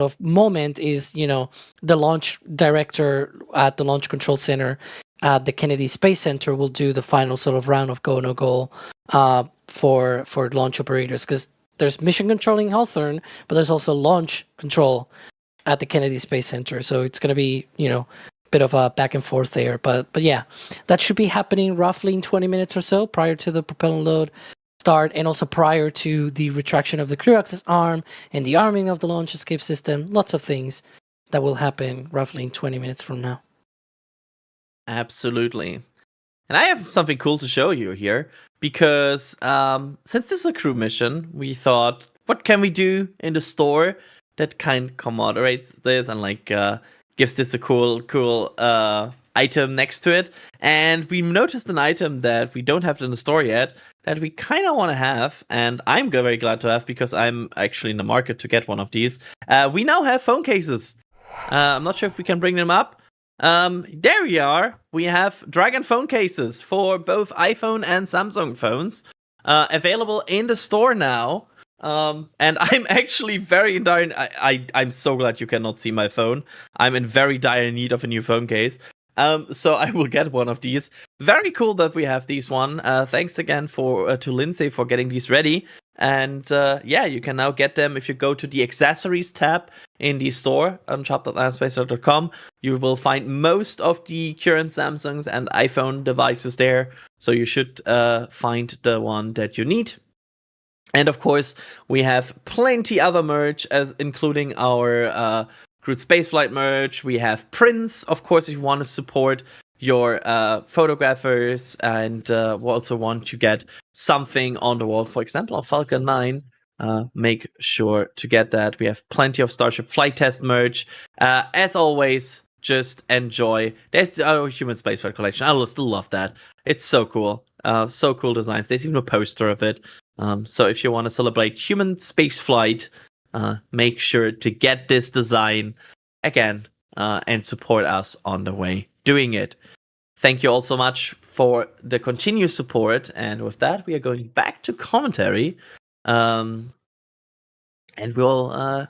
of moment is, the launch director at the Launch Control Center at the Kennedy Space Center will do the final sort of round of go no go for launch operators, because there's mission control in Hawthorne, but there's also launch control at the Kennedy Space Center. So it's going to be, bit of a back and forth there. But yeah, that should be happening roughly in 20 minutes or so prior to the propellant load start, and also prior to the retraction of the crew access arm and the arming of the launch escape system. Lots of things that will happen roughly in 20 minutes from now. Absolutely. And I have something cool to show you here, because since this is a crew mission, we thought, what can we do in the store that kind of moderates this and gives this a cool item next to it. And we noticed an item that we don't have in the store yet that we kind of want to have, and I'm very glad to have, because I'm actually in the market to get one of these. We now have phone cases. I'm not sure if we can bring them up. There we are. We have Dragon phone cases for both iPhone and Samsung phones available in the store now. And I'm actually very in dire. I'm so glad you cannot see my phone. I'm in very dire need of a new phone case. So I will get one of these. Very cool that we have these one. Thanks again to Lindsay for getting these ready. And you can now get them if you go to the accessories tab in the store on shop.lionspace.com. You will find most of the current Samsungs and iPhone devices there. So you should find the one that you need. And of course, we have plenty other merch, including our crewed spaceflight merch. We have prints, of course, if you want to support your photographers and also want to get something on the wall, for example, on Falcon 9. Make sure to get that. We have plenty of Starship flight test merch. As always, just enjoy. There's our human spaceflight collection. I will still love that. It's so cool. So cool designs. There's even a poster of it. So if you want to celebrate human spaceflight, make sure to get this design again and support us on the way doing it. Thank you all so much for the continued support. And with that, we are going back to commentary. And we'll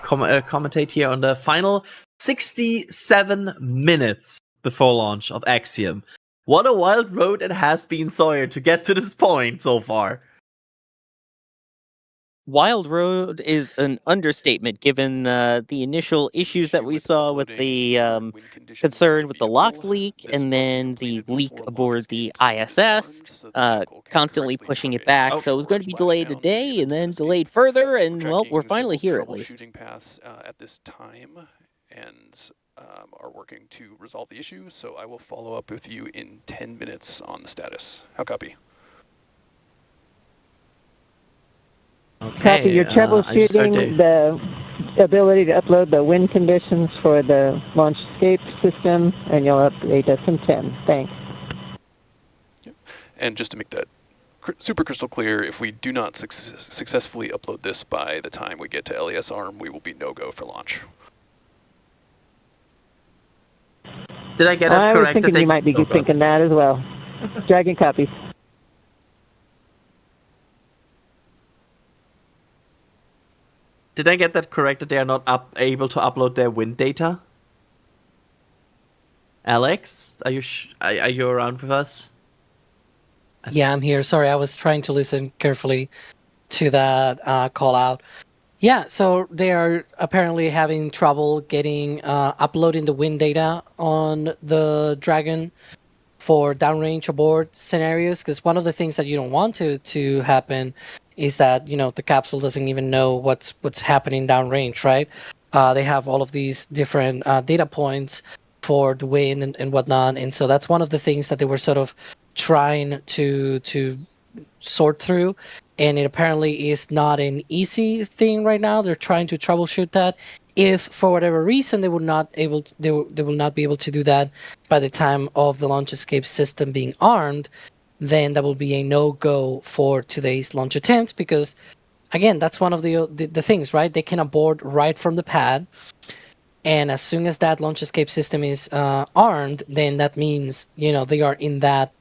commentate here on the final 67 minutes before launch of Axiom. What a wild road it has been, Sawyer, to get to this point so far. Wild road is an understatement, given the initial issues that we saw with the concern with the LOX leak, and then the leak aboard the ISS, constantly pushing it back. So it was going to be delayed a day, and then delayed further, and well, we're finally here at least. At this time, and are working to resolve the issue. So I will follow up with you in 10 minutes on the status. How copy? Okay, copy. You're troubleshooting the ability to upload the wind conditions for the launch escape system, and you'll update us in 10. Thanks. Yep. And just to make that super crystal clear, if we do not successfully upload this by the time we get to LES ARM, we will be no-go for launch. Did I get it correct? I was thinking you might be thinking that as well. Dragon copies. Did I get that correct, that they are not able to upload their wind data? Alex, are you around with us? Yeah, I'm here. Sorry, I was trying to listen carefully to that call out. Yeah, so they are apparently having trouble getting uploading the wind data on the Dragon for downrange aboard scenarios, because one of the things that you don't want to happen is that, the capsule doesn't even know what's happening downrange, right? They have all of these different data points for the wind and whatnot, and so that's one of the things that they were sort of trying to sort through, and it apparently is not an easy thing right now. They're trying to troubleshoot that. If for whatever reason they will not be able to do that by the time of the launch escape system being armed, then that will be a no-go for today's launch attempt, because again, that's one of the things, right? They can abort right from the pad, and as soon as that launch escape system is armed, then that means they are in that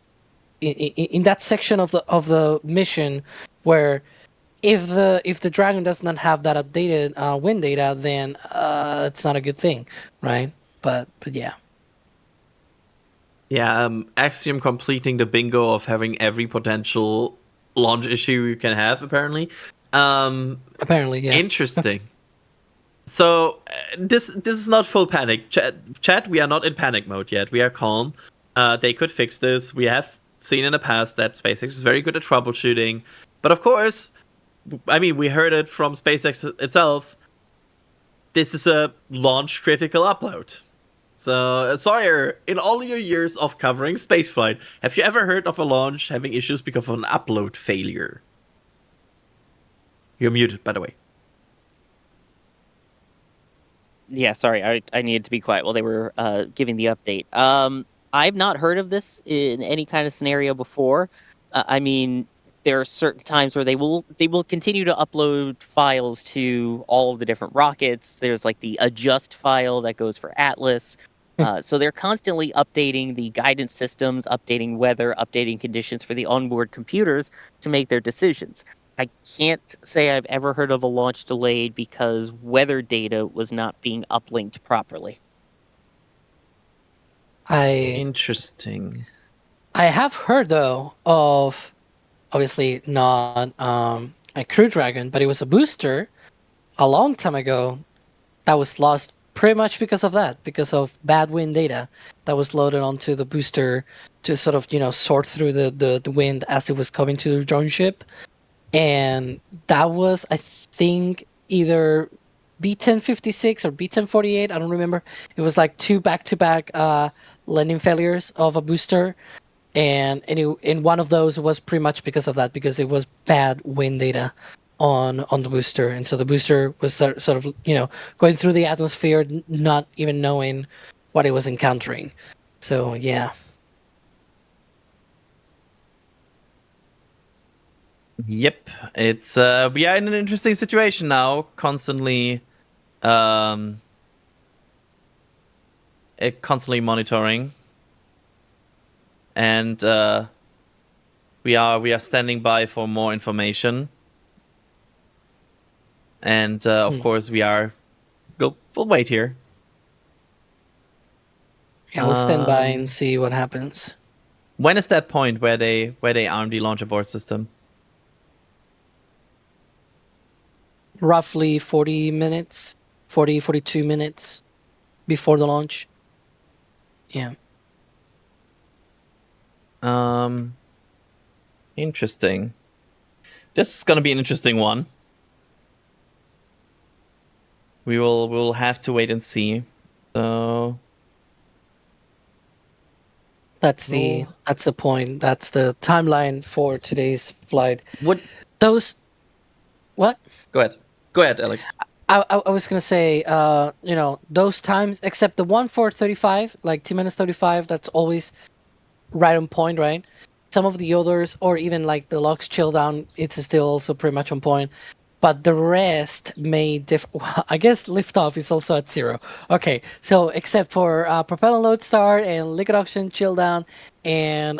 section of the mission where if the Dragon does not have that updated wind data, then it's not a good thing, right? But yeah. Yeah, Axiom completing the bingo of having every potential launch issue you can have, apparently. Apparently, yeah. Interesting. So this is not full panic. Chat, we are not in panic mode yet. We are calm. They could fix this. We have seen in the past that SpaceX is very good at troubleshooting. But of course, I mean, we heard it from SpaceX itself. This is a launch critical upload. So, Sawyer, in all your years of covering spaceflight, have you ever heard of a launch having issues because of an upload failure? You're muted, by the way. Yeah, sorry, I needed to be quiet while they were giving the update. I've not heard of this in any kind of scenario before. I mean, there are certain times where they will continue to upload files to all of the different rockets. There's like the adjust file that goes for Atlas. So they're constantly updating the guidance systems, updating weather, updating conditions for the onboard computers to make their decisions. I can't say I've ever heard of a launch delayed because weather data was not being uplinked properly. Interesting. I have heard though of, obviously not a Crew Dragon, but it was a booster a long time ago that was lost pretty much because of that, because of bad wind data that was loaded onto the booster to sort of, sort through the wind as it was coming to the drone ship. And that was, I think, either B1056 or B1048. I don't remember. It was like 2 back-to-back landing failures of a booster. And in one of those was pretty much because of that, because it was bad wind data on the booster. And so the booster was sort of, going through the atmosphere, not even knowing what it was encountering. So, yeah. Yep, it's we are in an interesting situation now. Constantly monitoring, and we are standing by for more information. And of course, we'll wait here. Yeah, we'll stand by and see what happens. When is that point where they arm the launch abort system? Roughly 42 minutes before the launch. Yeah. Interesting. This is going to be an interesting one. We'll have to wait and see. So that's the point. That's the timeline for today's flight. What? Go ahead, Alex. I was gonna say, those times, except the one for 35, like T-minus 35, that's always right on point, right? Some of the others, or even like the LOX chill down, it's still also pretty much on point. But the rest may differ. I guess liftoff is also at 0. Okay, so except for propellant load start and liquid oxygen chill down and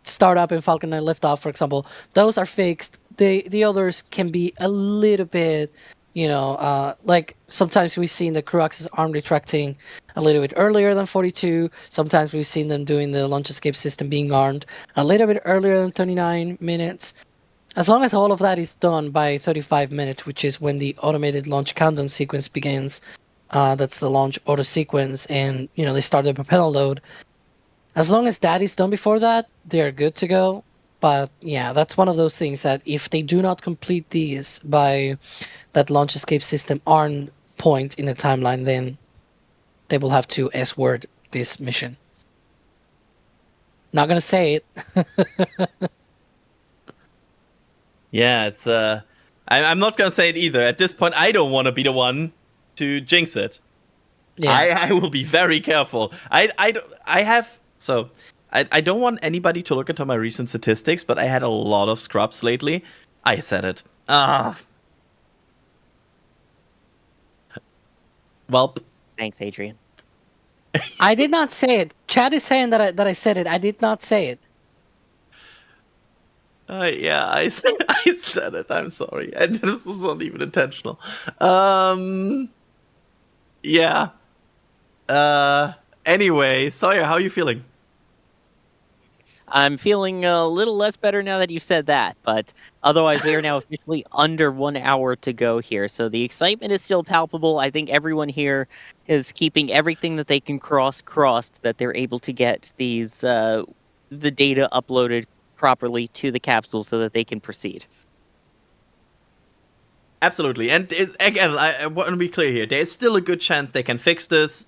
startup and Falcon 9 liftoff, for example, those are fixed. The others can be a little bit, like sometimes we've seen the crew access arm retracting a little bit earlier than 42. Sometimes we've seen them doing the launch escape system being armed a little bit earlier than 39 minutes. As long as all of that is done by 35 minutes, which is when the automated launch countdown sequence begins, that's the launch auto sequence, and they start the propellant load. As long as that is done before that, they're good to go. But yeah, that's one of those things that if they do not complete these by that launch escape system arm point in the timeline, then they will have to S-word this mission. Not gonna say it. Yeah, it's I'm not gonna say it either. At this point, I don't want to be the one to jinx it. Yeah. I will be very careful. I don't want anybody to look into my recent statistics, but I had a lot of scrubs lately. I said it. Well, thanks, Adrian. I did not say it. Chad is saying that I said it. I did not say it. Yeah, I said it. I'm sorry. And this was not even intentional. Yeah. Anyway, Sawyer, how are you feeling? I'm feeling a little less better now that you said that, but otherwise we are now officially under 1 hour to go here. So the excitement is still palpable. I think everyone here is keeping everything that they can crossed that they're able to get these the data uploaded properly to the capsule so that they can proceed. Absolutely. And again, I want to be clear here. There's still a good chance they can fix this.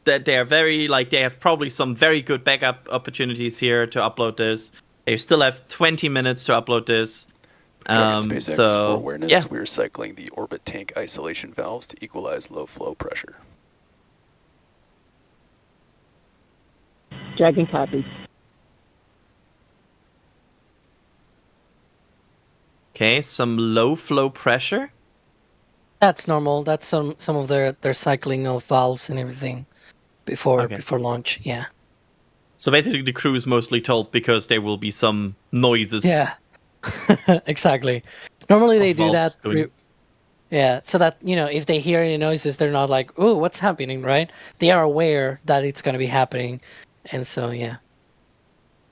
That they are they have probably some very good backup opportunities here to upload this. They still have 20 minutes to upload this. SpaceX, for awareness, yeah. we're cycling the orbit tank isolation valves to equalize low flow pressure. Dragon copy. Okay, some low flow pressure. That's normal. That's some of their cycling of valves and everything before launch. Yeah. So basically, the crew is mostly told because there will be some noises. Yeah. Exactly. Normally they do that. Yeah, so that, if they hear any noises, they're not like, "Oh, what's happening?" Right? They are aware that it's going to be happening, and so yeah.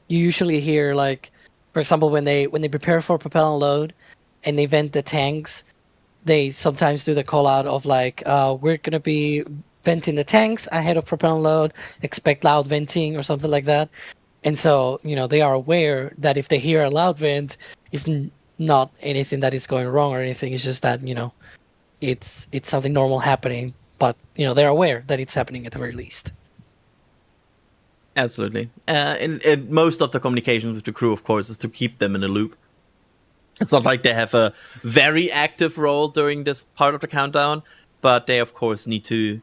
You usually hear, like, for example, when they prepare for propellant load, and they vent the tanks, they sometimes do the call out of like, "We're going to be venting the tanks ahead of propellant load. Expect loud venting," or something like that. And so, they are aware that if they hear a loud vent, it's not anything that is going wrong or anything. It's just that, it's something normal happening. But, they're aware that it's happening at the very least. Absolutely. And most of the communications with the crew, of course, is to keep them in a loop. It's not like they have a very active role during this part of the countdown, but they, of course, need to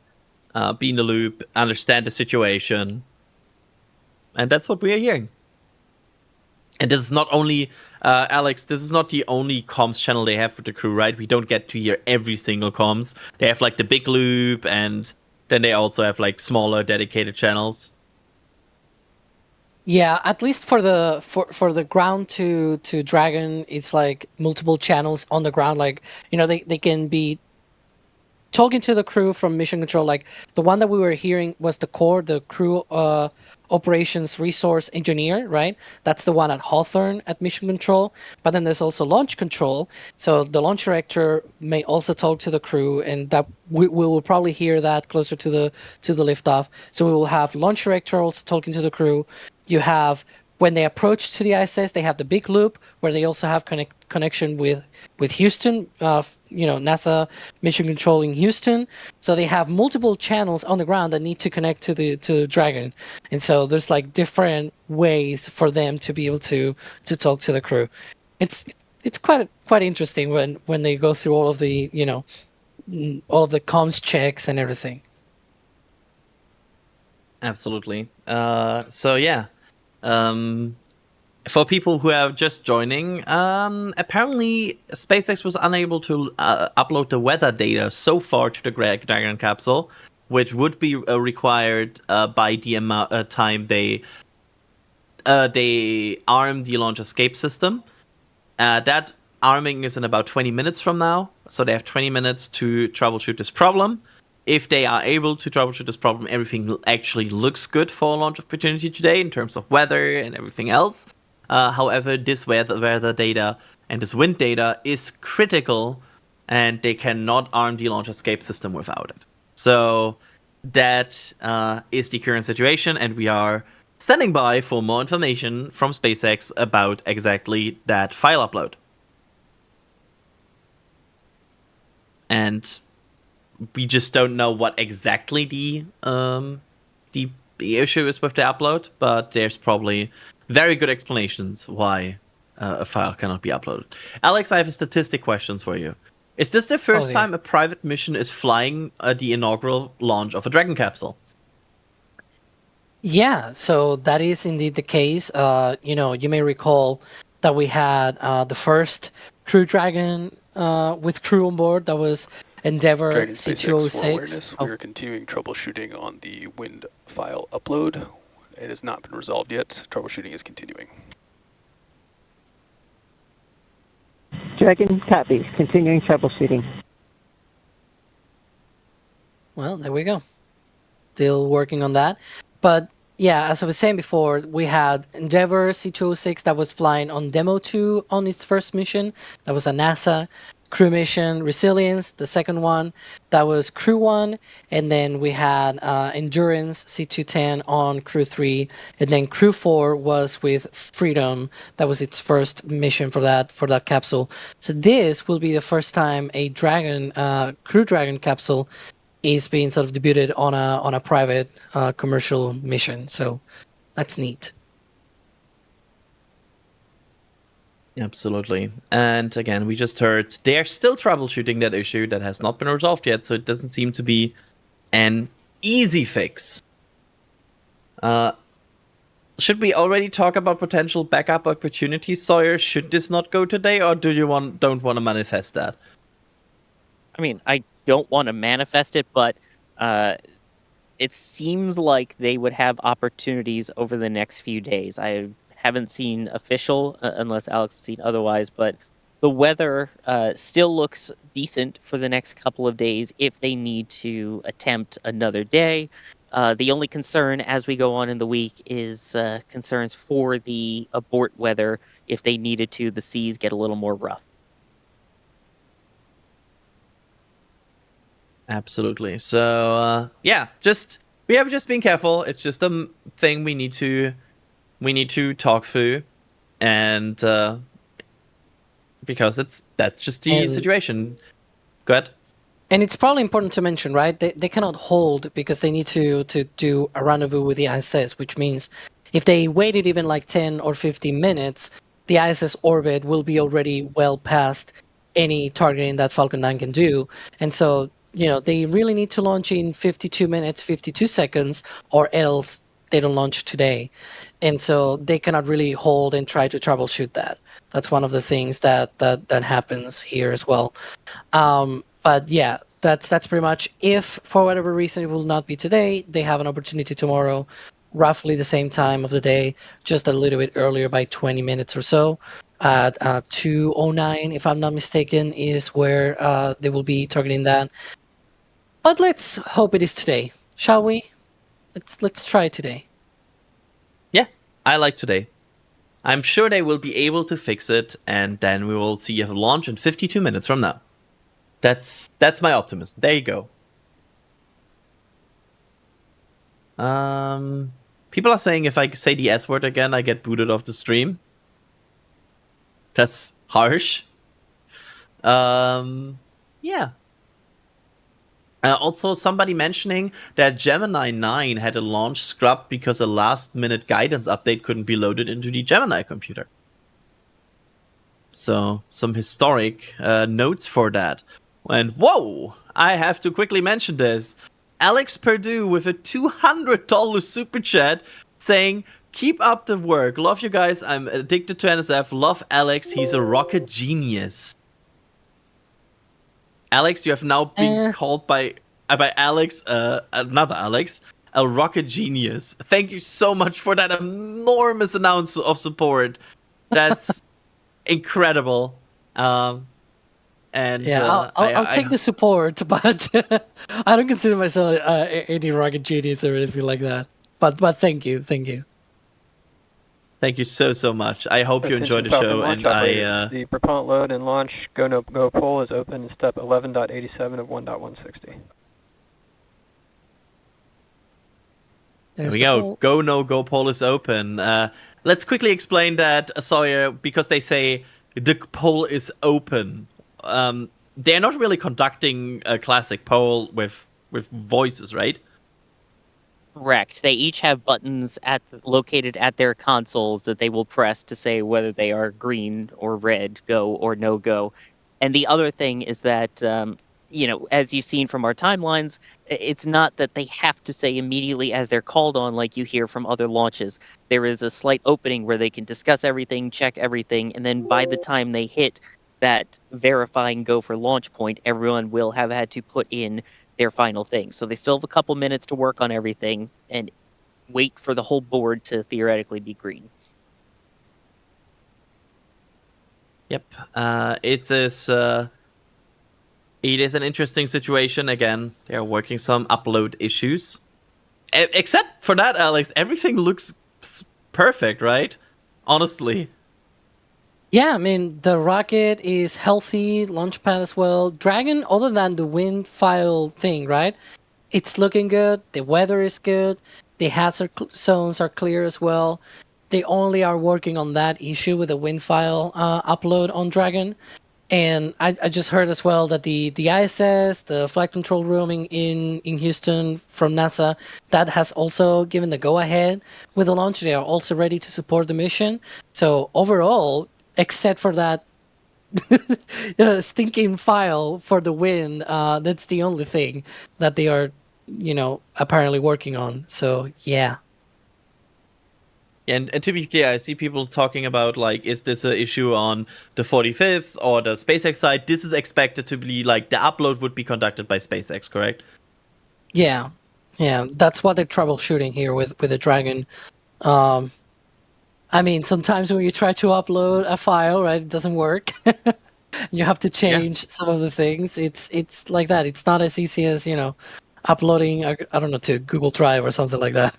be in the loop, understand the situation. And that's what we are hearing. And this is not only, Alex, this is not the only comms channel they have with the crew, right? We don't get to hear every single comms. They have like the big loop, and then they also have like smaller dedicated channels. Yeah, at least for the ground to Dragon, it's like multiple channels on the ground. Like, they can be talking to the crew from mission control. Like, the one that we were hearing was the core, the crew operations resource engineer, right? That's the one at Hawthorne at mission control. But then there's also launch control. So the launch director may also talk to the crew, and that we will probably hear that closer to the liftoff. So we will have launch director also talking to the crew. You have, when they approach to the ISS, they have the big loop where they also have connection with Houston, NASA mission control in Houston. So they have multiple channels on the ground that need to connect to Dragon, and so there's like different ways for them to be able to talk to the crew. It's quite interesting when they go through all of the all of the comms checks and everything. Absolutely. So yeah. For people who are just joining, apparently SpaceX was unable to upload the weather data so far to the Dragon capsule, which would be required by the time they arm the launch escape system. That arming is in about 20 minutes from now, so they have 20 minutes to troubleshoot this problem. If they are able to troubleshoot this problem, everything actually looks good for a launch opportunity today in terms of weather and everything else. However, this weather data and this wind data is critical, and they cannot arm the launch escape system without it. So that is the current situation, and we are standing by for more information from SpaceX about exactly that file upload. And we just don't know what exactly the issue is with the upload, but there's probably very good explanations why a file cannot be uploaded. Alex, I have a statistic question for you. Is this the first time a private mission is flying the inaugural launch of a Dragon capsule? Yeah, so that is indeed the case. You may recall that we had the first Crew Dragon with crew on board. That was Endeavour Dragon C206. For awareness, we are continuing troubleshooting on the wind file upload. It has not been resolved yet. Troubleshooting is continuing. Dragon copies. Continuing troubleshooting. Well, there we go. Still working on that. But yeah, as I was saying before, we had Endeavour C206 that was flying on Demo 2 on its first mission. That was a NASA crew mission. Resilience, the second one, that was Crew 1. And then we had Endurance C210 on Crew 3. And then Crew 4 was with Freedom. That was its first mission for that capsule. So this will be the first time a Crew Dragon capsule is being sort of debuted on a private commercial mission. So that's neat. Absolutely. And again, we just heard they are still troubleshooting that issue that has not been resolved yet, so it doesn't seem to be an easy fix. Should we already talk about potential backup opportunities, Sawyer? Should this not go today, or don't want to manifest that? I mean, I don't want to manifest it, but it seems like they would have opportunities over the next few days. I haven't seen official, unless Alex has seen otherwise, but the weather still looks decent for the next couple of days if they need to attempt another day. The only concern as we go on in the week is concerns for the abort weather. If they needed to, the seas get a little more rough. Absolutely. So yeah, we have just been careful. It's just a thing we need to talk through, and because that's just the situation. Go ahead. And it's probably important to mention, right? They cannot hold because they need to do a rendezvous with the ISS, which means if they waited even like 10 or 15 minutes, the ISS orbit will be already well past any targeting that Falcon 9 can do. And so, they really need to launch in 52 minutes, 52 seconds, or else they don't launch today. And so they cannot really hold and try to troubleshoot that. That's one of the things that happens here as well. But yeah, that's pretty much. If for whatever reason it will not be today, they have an opportunity tomorrow, roughly the same time of the day, just a little bit earlier by 20 minutes or so. At 2:09, if I'm not mistaken, is where they will be targeting that. But let's hope it is today, shall we? Let's try today. Yeah, I like today. I'm sure they will be able to fix it, and then we will see a launch in 52 minutes from now. That's my optimism. There you go. People are saying if I say the S word again, I get booted off the stream. That's harsh. Yeah. Also, somebody mentioning that Gemini 9 had a launch scrub because a last-minute guidance update couldn't be loaded into the Gemini computer. So, some historic notes for that. And whoa! I have to quickly mention this. Alex Perdue with a $200 super chat saying, "Keep up the work. Love you guys. I'm addicted to NSF. Love Alex. He's a rocket genius." Alex, you have now been called by Alex, another Alex, a rocket genius. Thank you so much for that enormous amount of support. That's incredible. And yeah, I'll take the support, but I don't consider myself any rocket genius or anything like that. But thank you. Thank you so much. I hope you enjoyed the show, and the propellant load and launch go pole is open in step 11.87 of 1.160. There we go. Go no go pole is open. Let's quickly explain that, Sawyer, because they say the pole is open. They're not really conducting a classic poll with voices, right? Correct. They each have buttons located at their consoles that they will press to say whether they are green or red, go or no go. And the other thing is that, as you've seen from our timelines, it's not that they have to say immediately as they're called on like you hear from other launches. There is a slight opening where they can discuss everything, check everything, and then by the time they hit that verifying go for launch point, everyone will have had to put in their final thing. So they still have a couple minutes to work on everything and wait for the whole board to theoretically be green. Yep. It is an interesting situation. Again, they are working some upload issues. Except for that, Alex, everything looks perfect, right? Honestly. Yeah, I mean, the rocket is healthy, launchpad as well. Dragon, other than the wind file thing, right? It's looking good. The weather is good. The hazard zones are clear as well. They only are working on that issue with the wind file upload on Dragon. And I just heard as well that the ISS, the flight control room in Houston from NASA, that has also given the go-ahead with the launch. They are also ready to support the mission. So overall, except for that stinking file for the win, that's the only thing that they are, apparently working on. So yeah. And to be clear, I see people talking about, like, is this an issue on the 45th or the SpaceX side? This is expected to be, like, the upload would be conducted by SpaceX, correct? Yeah. That's what they're troubleshooting here with the Dragon. I mean, sometimes when you try to upload a file, right, it doesn't work. You have to change some of the things. It's like that. It's not as easy as, uploading, I don't know, to Google Drive or something like that.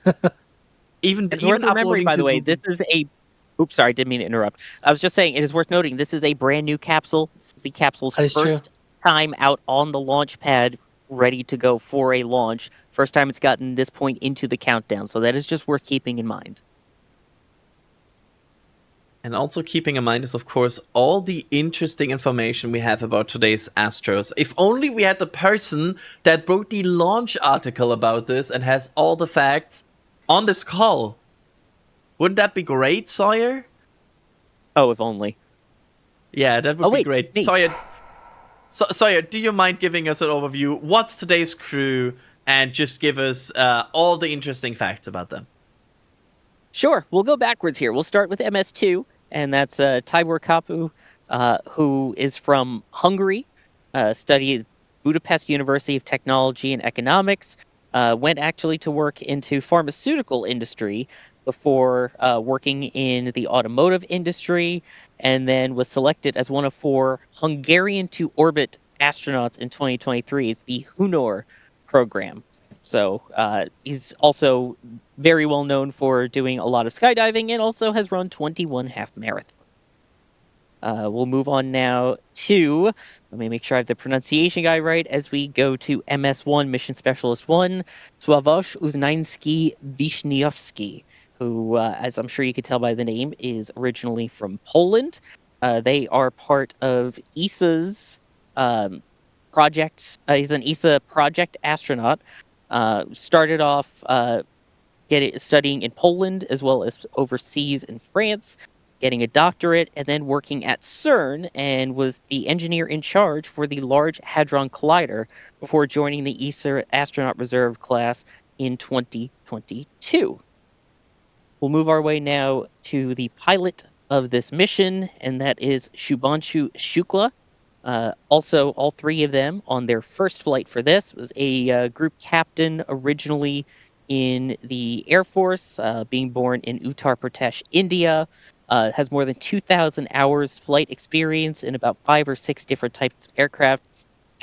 It's worth remembering, by the way, this is a... Oops, sorry, didn't mean to interrupt. I was just saying, it is worth noting, this is a brand new capsule. This is the capsule's first time out on the launch pad, ready to go for a launch. First time it's gotten this point into the countdown, so that is just worth keeping in mind. And also keeping in mind is, of course, all the interesting information we have about today's Astros. If only we had the person that wrote the launch article about this and has all the facts on this call. Wouldn't that be great, Sawyer? Oh, if only. Yeah, that would be great. Me. Sawyer, do you mind giving us an overview? What's today's crew? And just give us all the interesting facts about them. Sure, we'll go backwards here. We'll start with MS2, and that's Tibor Kapu, who is from Hungary, studied Budapest University of Technology and Economics, went actually to work into pharmaceutical industry before working in the automotive industry, and then was selected as one of 4 Hungarian-to-orbit astronauts in 2023. It's the Hunor program. So he's also very well known for doing a lot of skydiving and also has run 21 half marathons. We'll move on now to, let me make sure I have the pronunciation guy right, as we go to MS1, Mission Specialist 1, Sławosz Uznański-Wiśniewski, who, as I'm sure you can tell by the name, is originally from Poland. They are part of ESA's project. He's an ESA project astronaut. Started off studying in Poland as well as overseas in France, getting a doctorate, and then working at CERN, and was the engineer in charge for the Large Hadron Collider before joining the ESA Astronaut Reserve class in 2022. We'll move our way now to the pilot of this mission, and that is Shubhanshu Shukla. Also, all 3 of them on their first flight for this was a group captain originally in the Air Force, being born in Uttar Pradesh, India. Has more than 2,000 hours flight experience in about 5 or 6 different types of aircraft.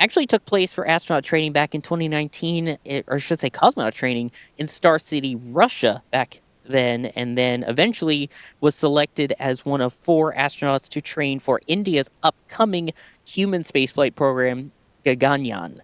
Actually took place for astronaut training back in 2019, or I should say cosmonaut training in Star City, Russia back then, and then eventually was selected as one of 4 astronauts to train for India's upcoming human spaceflight program, Gaganyaan.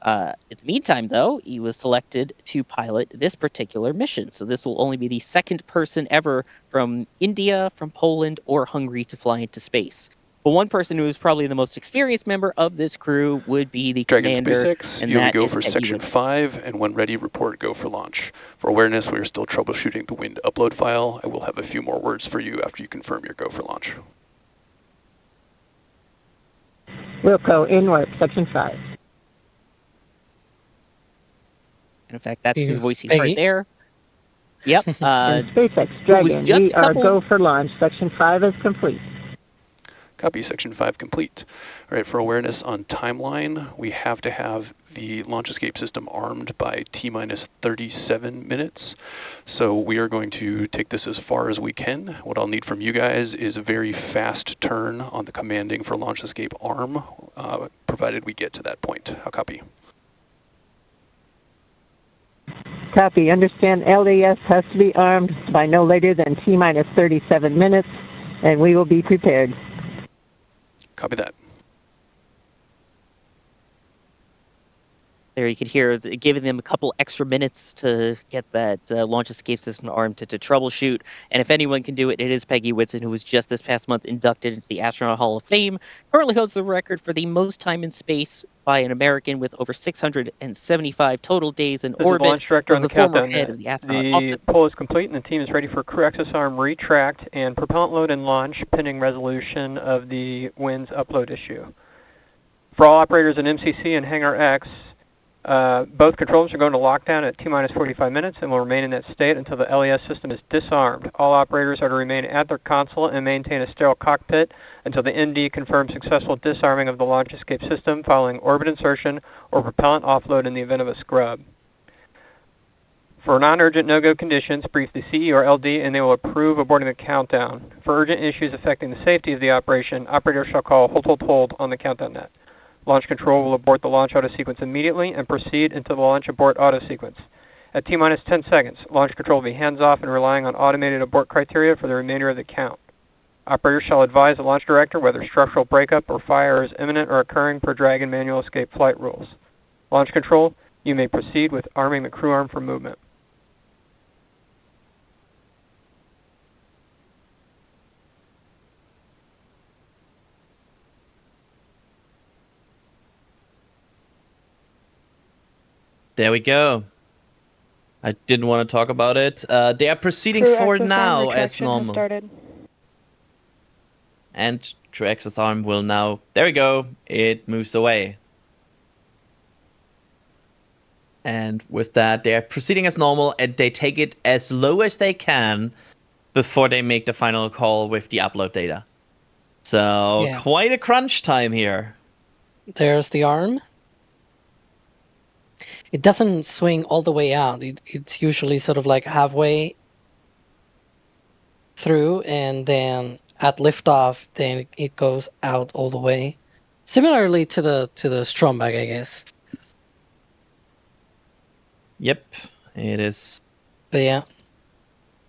In the meantime, though, he was selected to pilot this particular mission. So this will only be the 2nd person ever from India, from Poland, or Hungary to fly into space. But one person who is probably the most experienced member of this crew would be the Dragon commander, SpaceX, and you that go is for Section 5, and when ready, report go for launch. For awareness, we are still troubleshooting the wind upload file. I will have a few more words for you after you confirm your go for launch. Wilco, inward, Section 5. In fact, that's his voice you heard there. Yep. And SpaceX Dragon, we are go for launch. Section 5 is complete. Copy. Section 5 complete. All right, for awareness on timeline, we have to have the launch escape system armed by T-minus 37 minutes. So we are going to take this as far as we can. What I'll need from you guys is a very fast turn on the commanding for launch escape arm, provided we get to that point. I'll copy. Copy. Understand LES has to be armed by no later than T-minus 37 minutes, and we will be prepared. Copy that. There you could hear giving them a couple extra minutes to get that launch escape system armed to troubleshoot. And if anyone can do it, it is Peggy Whitson, who was just this past month inducted into the Astronaut Hall of Fame. Currently holds the record for the most time in space by an American with over 675 total days in orbit. The launch director on the countdown. Head of the the poll is complete, and the team is ready for crew access arm retract and propellant load and launch, pending resolution of the WINS upload issue. For all operators in MCC and Hangar X, both controllers are going to lockdown at T-minus 45 minutes and will remain in that state until the LES system is disarmed. All operators are to remain at their console and maintain a sterile cockpit until the ND confirms successful disarming of the launch escape system following orbit insertion or propellant offload in the event of a scrub. For non-urgent no-go conditions, brief the CE or LD and they will approve aborting the countdown. For urgent issues affecting the safety of the operation, operators shall call hold on the countdown net. Launch control will abort the launch auto sequence immediately and proceed into the launch abort auto sequence. At T-minus 10 seconds, launch control will be hands-off and relying on automated abort criteria for the remainder of the count. Operators shall advise the launch director whether structural breakup or fire is imminent or occurring per Dragon manual escape flight rules. Launch control, you may proceed with arming the crew arm for movement. There we go. I didn't want to talk about it. They are proceeding forward now as normal. And crew access arm will now... There we go. It moves away. And with that, they are proceeding as normal, and they take it as low as they can before they make the final call with the upload data. So, quite a crunch time here. There's the arm. It doesn't swing all the way out. It's usually sort of like halfway through, and then at liftoff, then it goes out all the way. Similarly to the Stromberg, I guess. Yep, it is. But yeah,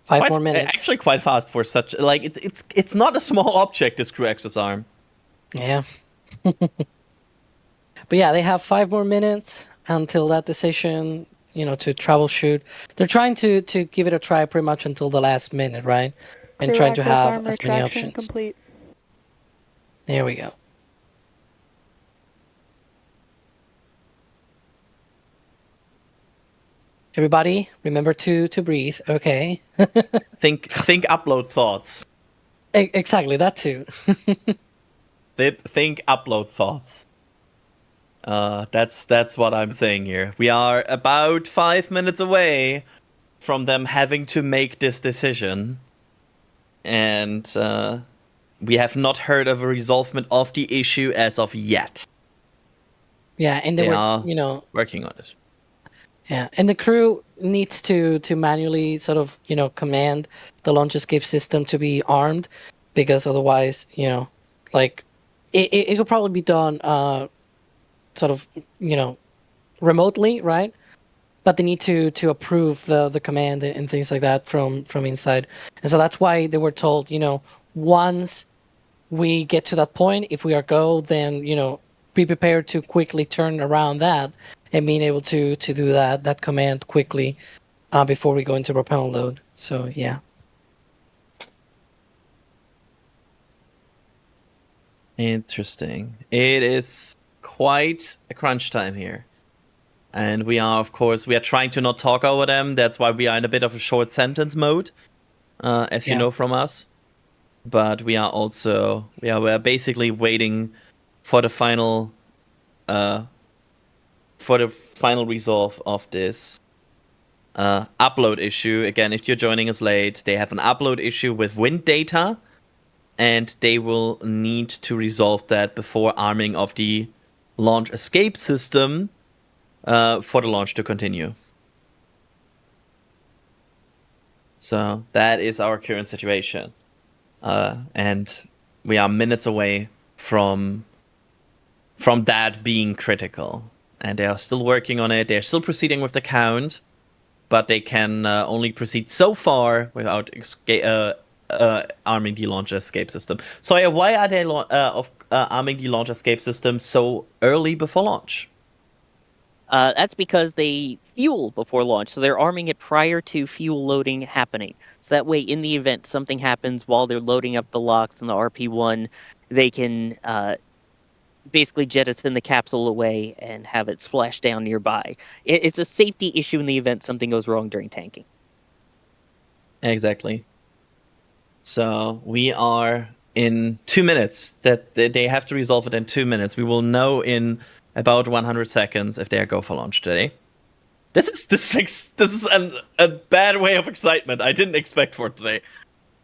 five more minutes. Actually, quite fast for such like it's not a small object. This crew access arm. Yeah. But yeah, they have 5 more minutes until that decision, to troubleshoot. They're trying to give it a try pretty much until the last minute, right? And trying to have as many options. Complete. There we go. Everybody, remember to breathe, okay? Think upload thoughts. Exactly, that too. Think upload thoughts. That's what I'm saying here. We are about 5 minutes away from them having to make this decision, and we have not heard of a resolvement of the issue as of yet. Yeah, and they were, working on it. Yeah, and the crew needs to manually sort of, command the launch escape system to be armed, because otherwise, like it could probably be done sort of, remotely, right? But they need to approve the command and things like that from inside. And so that's why they were told, once we get to that point, if we are go, then, be prepared to quickly turn around that and being able to do that command quickly before we go into propellant load. So, yeah. Interesting. It is quite a crunch time here. And we are trying to not talk over them. That's why we are in a bit of a short sentence mode, as you know from us. But we are also, we're basically waiting for the final resolve of this upload issue. Again, if you're joining us late, they have an upload issue with wind data and they will need to resolve that before arming of the launch escape system for the launch to continue. So that is our current situation. And we are minutes away from that being critical. And they are still working on it. They're still proceeding with the count, but they can only proceed so far without arming the launch escape system. So why are they arming the launch escape system so early before launch? That's because they fuel before launch, so they're arming it prior to fuel loading happening. So that way, in the event something happens while they're loading up the LOX and the RP-1, they can basically jettison the capsule away and have it splash down nearby. It's a safety issue in the event something goes wrong during tanking. Exactly. So we are in 2 minutes. That they have to resolve it in 2 minutes. We will know in about 100 seconds if they are go for launch today. This is a bad way of excitement I didn't expect for today.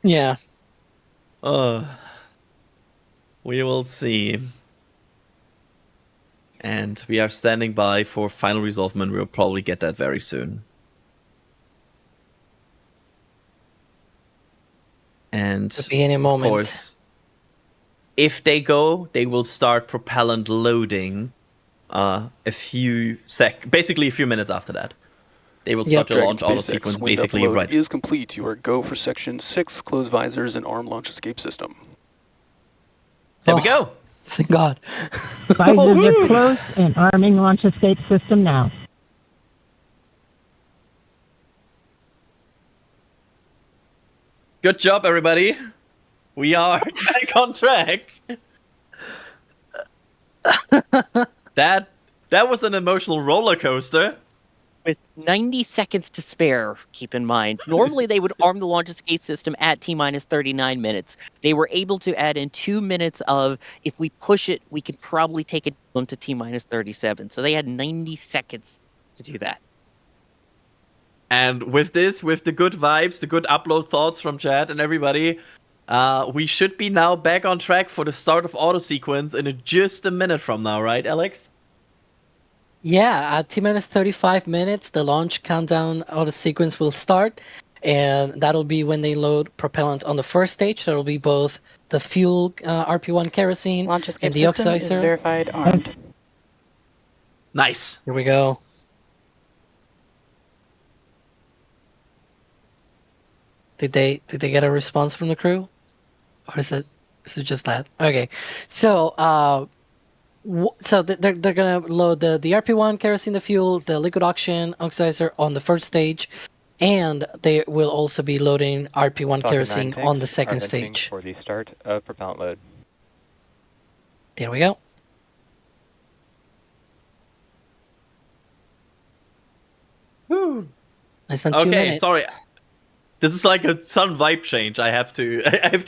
Yeah. We will see. And we are standing by for final resolvement. We'll probably get that very soon. And Could be any moment. Of course, if they go, they will start propellant loading basically a few minutes after that. They will start to launch auto sequence basically right. Is complete. You are go for section 6, close visors and arm launch escape system. There we go. Thank God. Visors are closed and arming launch escape system now. Good job, everybody. We are back on track. That was an emotional roller coaster. With 90 seconds to spare, keep in mind. Normally, they would arm the launch escape system at T-minus 39 minutes. They were able to add in 2 minutes of, if we push it, we could probably take it down to T-minus 37. So they had 90 seconds to do that. And with the good vibes, the good upload thoughts from chat and everybody, we should be now back on track for the start of auto sequence in just a minute from now, right, Alex? Yeah, at T-minus 35 minutes, the launch countdown auto sequence will start, and that'll be when they load propellant on the first stage. That'll be both the fuel RP-1 kerosene and the oxidizer. Verified armed. Nice. Here we go. Did they get a response from the crew, or is it just that? Okay, so they're gonna load the RP-1 kerosene, the fuel, the liquid oxidizer on the first stage, and they will also be loading RP-1 kerosene on the second stage. For the start of propellant load. There we go. Woo. Less than 2 minutes. Okay, sorry. This is like a sudden vibe change. I have to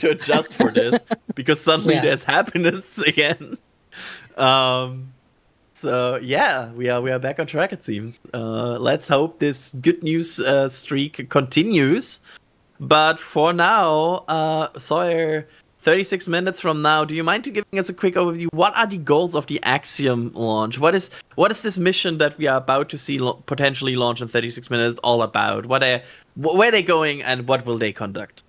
adjust for this because suddenly there's happiness again. So yeah, we are back on track, it seems. Let's hope this good news streak continues. But for now, Sawyer, 36 minutes from now, do you mind to giving us a quick overview? What are the goals of the Axiom launch? What is this mission that we are about to see potentially launch in 36 minutes all about? Where are they going and what will they conduct?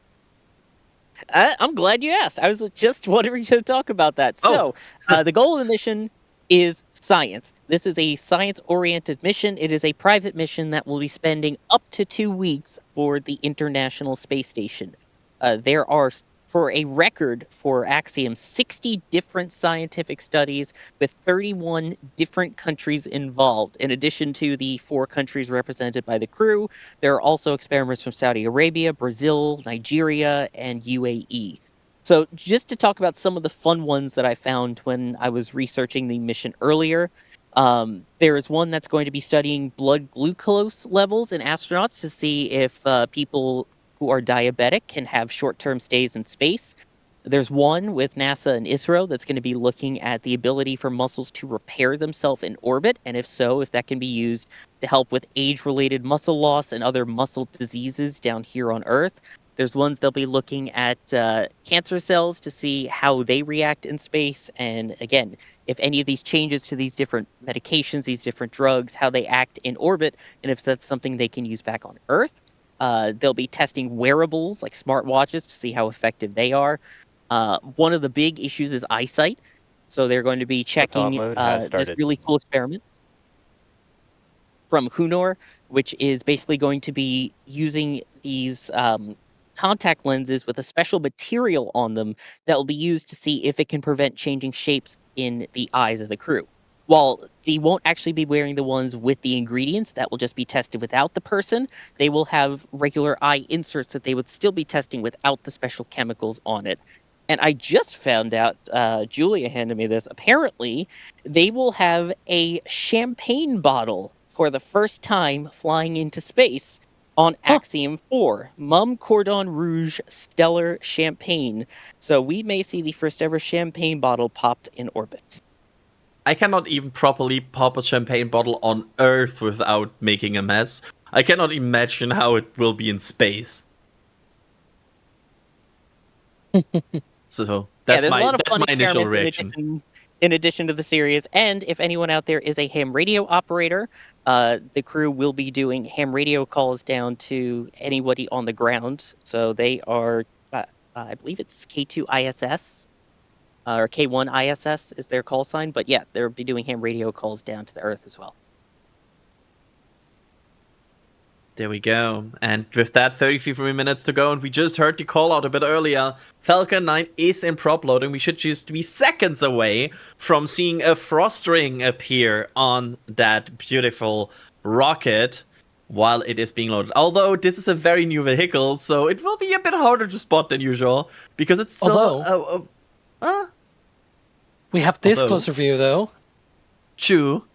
I'm glad you asked. I was just wondering to talk about that. So, the goal of the mission is science. This is a science-oriented mission. It is a private mission that will be spending up to 2 weeks for the International Space Station. There are, for a record for Axiom, 60 different scientific studies with 31 different countries involved. In addition to the 4 countries represented by the crew, there are also experiments from Saudi Arabia, Brazil, Nigeria, and UAE. So just to talk about some of the fun ones that I found when I was researching the mission earlier, there is one that's going to be studying blood glucose levels in astronauts to see if people who are diabetic can have short-term stays in space. There's one with NASA and ISRO that's going to be looking at the ability for muscles to repair themselves in orbit, and if so, if that can be used to help with age-related muscle loss and other muscle diseases down here on Earth. There's ones they'll be looking at cancer cells to see how they react in space. And again, if any of these changes to these different medications, these different drugs, how they act in orbit, and if that's something they can use back on Earth. They'll be testing wearables like smartwatches to see how effective they are. One of the big issues is eyesight. So they're going to be checking this really cool experiment from Hunor, which is basically going to be using these contact lenses with a special material on them that will be used to see if it can prevent changing shapes in the eyes of the crew. While they won't actually be wearing the ones with the ingredients, that will just be tested without the person, they will have regular eye inserts that they would still be testing without the special chemicals on it. And I just found out, Julia handed me this, apparently they will have a champagne bottle for the first time flying into space on Axiom 4. Mum Cordon Rouge Stellar Champagne. So we may see the first ever champagne bottle popped in orbit. I cannot even properly pop a champagne bottle on Earth without making a mess. I cannot imagine how it will be in space. So that's my initial reaction. In addition to the series, and if anyone out there is a ham radio operator, the crew will be doing ham radio calls down to anybody on the ground. So they are, I believe it's K2 ISS. Or K1 ISS is their call sign, but yeah, they'll be doing ham radio calls down to the Earth as well. There we go. And with that, 33 minutes to go, and we just heard the call out a bit earlier. Falcon 9 is in prop loading. We should just be seconds away from seeing a frost ring appear on that beautiful rocket while it is being loaded. Although this is a very new vehicle, so it will be a bit harder to spot than usual, because it's still... we have this closer view, though. True.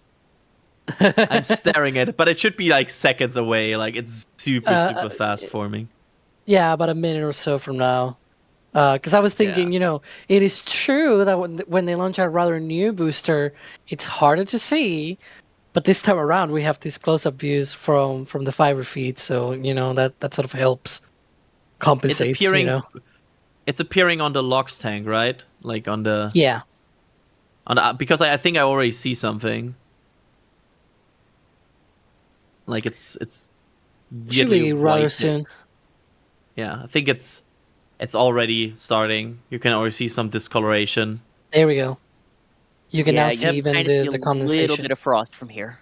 I'm staring at it, but it should be like seconds away. Like it's super fast forming. Yeah, about a minute or so from now. Because I was thinking, it is true that when they launch a rather new booster, it's harder to see. But this time around, we have these close-up views from the fiber feed, so that sort of helps compensate. It's appearing on the logs tank, right? Like on the because I think I already see something. Like it's should be rather soon. Yeah, I think it's already starting. You can already see some discoloration. There we go. You can now see even the condensation. A little bit of frost from here.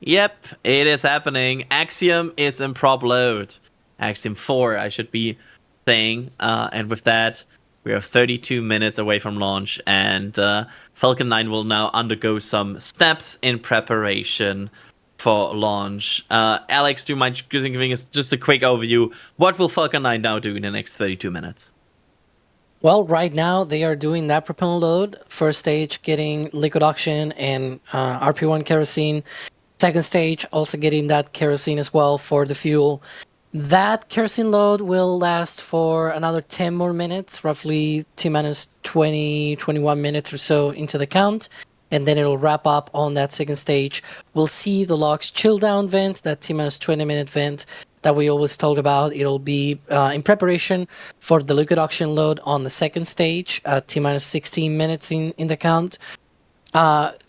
Yep, it is happening. Axiom is in prop load. Axiom 4, I should be saying. And with that, we are 32 minutes away from launch, and Falcon 9 will now undergo some steps in preparation for launch. Alex, do you mind giving us just a quick overview? What will Falcon 9 now do in the next 32 minutes? Well, right now they are doing that propellant load. First stage getting liquid oxygen and RP1 kerosene. Second stage also getting that kerosene as well for the fuel. That kerosene load will last for another 10 more minutes, roughly T-minus 20, 21 minutes or so into the count. And then it'll wrap up on that second stage. We'll see the LOX chill down vent, that T-minus 20 minute vent that we always talk about. It'll be in preparation for the liquid oxygen load on the second stage, T-minus 16 minutes in the count.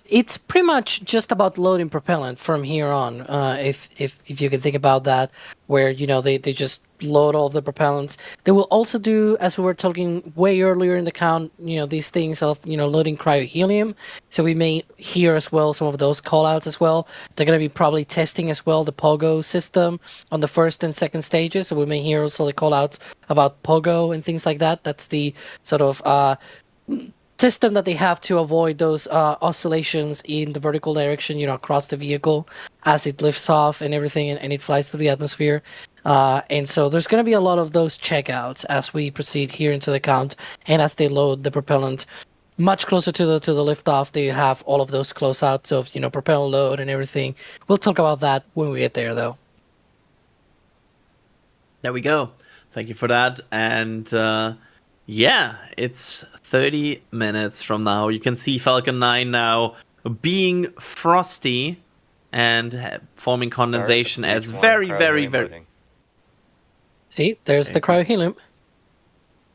It's pretty much just about loading propellant from here on, if you can think about that, where they just load all of the propellants. They will also do, as we were talking way earlier in the count, these things of loading cryohelium. So we may hear as well some of those callouts as well. They're going to be probably testing as well the POGO system on the first and second stages. So we may hear also the callouts about POGO and things like that. That's the sort of system that they have to avoid those oscillations in the vertical direction, across the vehicle as it lifts off and everything, and it flies through the atmosphere. And so there's going to be a lot of those checkouts as we proceed here into the count, and as they load the propellant much closer to the liftoff, they have all of those closeouts of propellant load and everything. We'll talk about that when we get there, though. There we go. Thank you for that. And yeah, it's 30 minutes from now. You can see Falcon 9 now being frosty and forming condensation as very See, there's the cryohelium.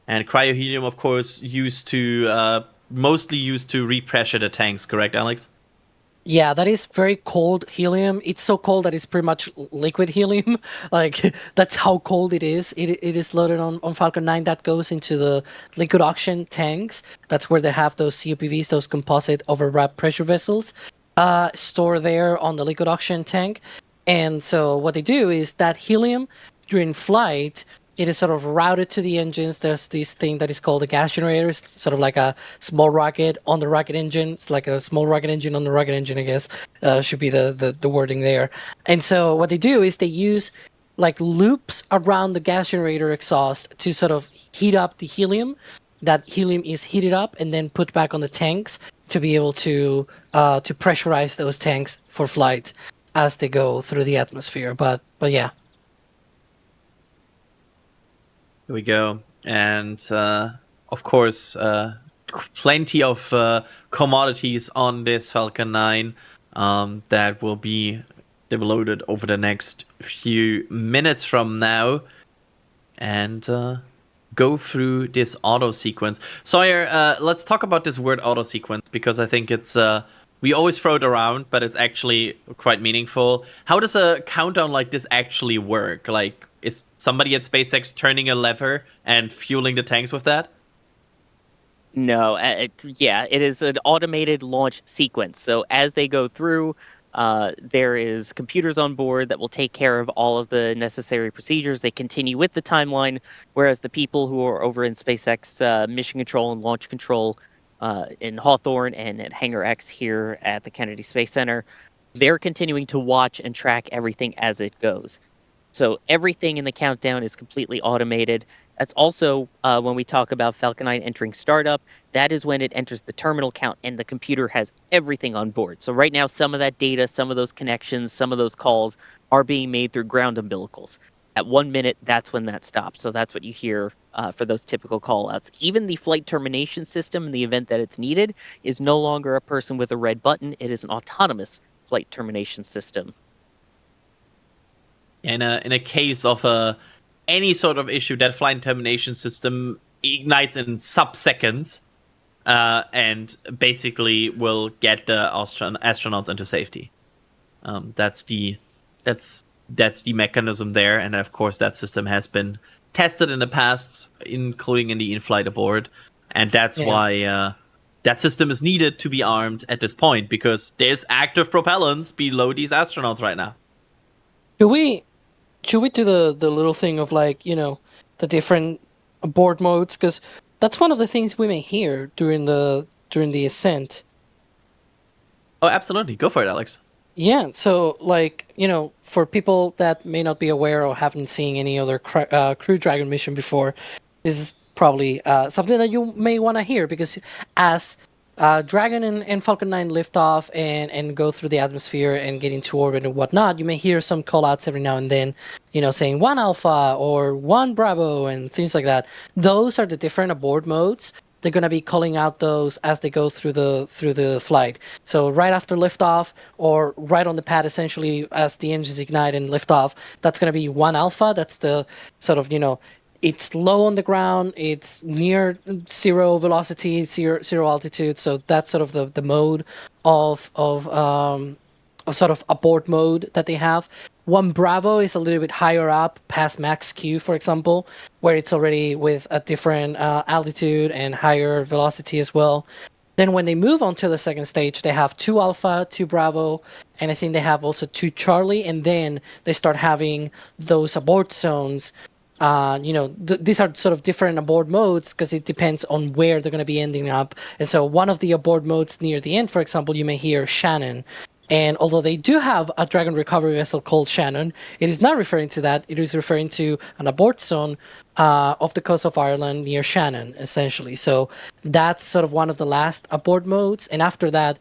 And cryohelium, of course, mostly used to repressure the tanks, correct, Alex? Yeah, that is very cold helium. It's so cold that it's pretty much liquid helium. Like, that's how cold it is. It is loaded on Falcon 9. That goes into the liquid oxygen tanks. That's where they have those COPVs, those composite overwrap pressure vessels, stored there on the liquid oxygen tank. And so what they do is that helium during flight, it is sort of routed to the engines. There's this thing that is called a gas generator. It's sort of like a small rocket on the rocket engine. It's like a small rocket engine on the rocket engine, I guess, should be the wording there. And so what they do is they use like loops around the gas generator exhaust to sort of heat up the helium. That helium is heated up and then put back on the tanks to be able to pressurize those tanks for flight as they go through the atmosphere. But yeah. Here we go. And of course, plenty of commodities on this Falcon 9 that will be loaded over the next few minutes from now. And go through this auto sequence. Sawyer, let's talk about this word auto sequence, because I think it's we always throw it around, but it's actually quite meaningful. How does a countdown like this actually work? Like, is somebody at SpaceX turning a lever and fueling the tanks with that? No, it is an automated launch sequence. So as they go through, there is computers on board that will take care of all of the necessary procedures. They continue with the timeline, whereas the people who are over in SpaceX mission control and launch control in Hawthorne and at Hangar X here at the Kennedy Space Center, they're continuing to watch and track everything as it goes. So everything in the countdown is completely automated. That's also when we talk about Falcon 9 entering startup, that is when it enters the terminal count and the computer has everything on board. So right now, some of that data, some of those connections, some of those calls are being made through ground umbilicals. At 1 minute, that's when that stops. So that's what you hear for those typical call-outs. Even the flight termination system, in the event that it's needed, is no longer a person with a red button. It is an autonomous flight termination system. In a case of any sort of issue, that flight termination system ignites in sub-seconds and basically will get the astronauts into safety. That's the mechanism there, and of course that system has been tested in the past, including in the in-flight abort, and that's why that system is needed to be armed at this point, because there's active propellants below these astronauts right now. Should we do the little thing of, like, you know, the different abort modes? Because that's one of the things we may hear during the ascent. Oh, absolutely. Go for it, Alex. Yeah, so, like, you know, for people that may not be aware or haven't seen any other Crew Dragon mission before, this is probably something that you may want to hear, because as Dragon and Falcon 9 lift off and go through the atmosphere and get into orbit and whatnot, you may hear some call-outs every now and then, you know, saying 1 Alpha or 1 Bravo and things like that. Those are the different abort modes. They're going to be calling out those as they go through the flight. So right after liftoff, or right on the pad, essentially, as the engines ignite and lift off, that's going to be 1 Alpha. That's the sort of, you know, it's low on the ground, it's near zero velocity, zero altitude. So that's sort of the mode of sort of abort mode that they have. 1 Bravo is a little bit higher up, past max Q, for example, where it's already with a different altitude and higher velocity as well. Then when they move on to the second stage, they have 2 Alpha, 2 Bravo, and I think they have also 2 Charlie, and then they start having those abort zones. You know, these are sort of different abort modes because it depends on where they're going to be ending up. And so one of the abort modes near the end, for example, you may hear Shannon. And although they do have a Dragon recovery vessel called Shannon, it is not referring to that. It is referring to an abort zone off the coast of Ireland near Shannon, essentially. So that's sort of one of the last abort modes. And after that,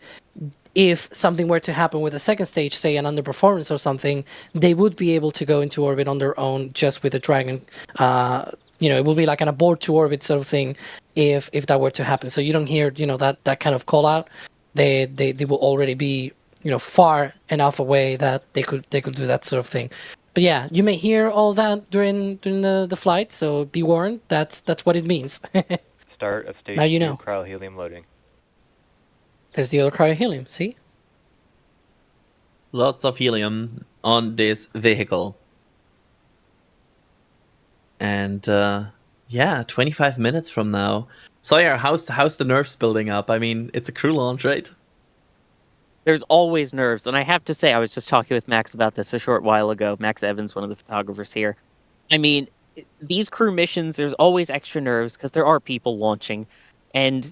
if something were to happen with the second stage, say an underperformance or something, they would be able to go into orbit on their own just with the Dragon. You know, it will be like an abort to orbit sort of thing if that were to happen. So you don't hear, you know, that kind of call out. They will already be, you know, far enough away that they could do that sort of thing. But yeah, you may hear all that during the flight, so be warned. That's what it means. Start of stage Now you 2 know. cryohelium loading. There's the other cryohelium. See? Lots of helium on this vehicle. And yeah, 25 minutes from now. Sawyer, how's the nerves building up? I mean, it's a crew launch, right? There's always nerves, and I have to say, I was just talking with Max about this a short while ago. Max Evans, one of the photographers here. I mean, these crew missions, there's always extra nerves because there are people launching, and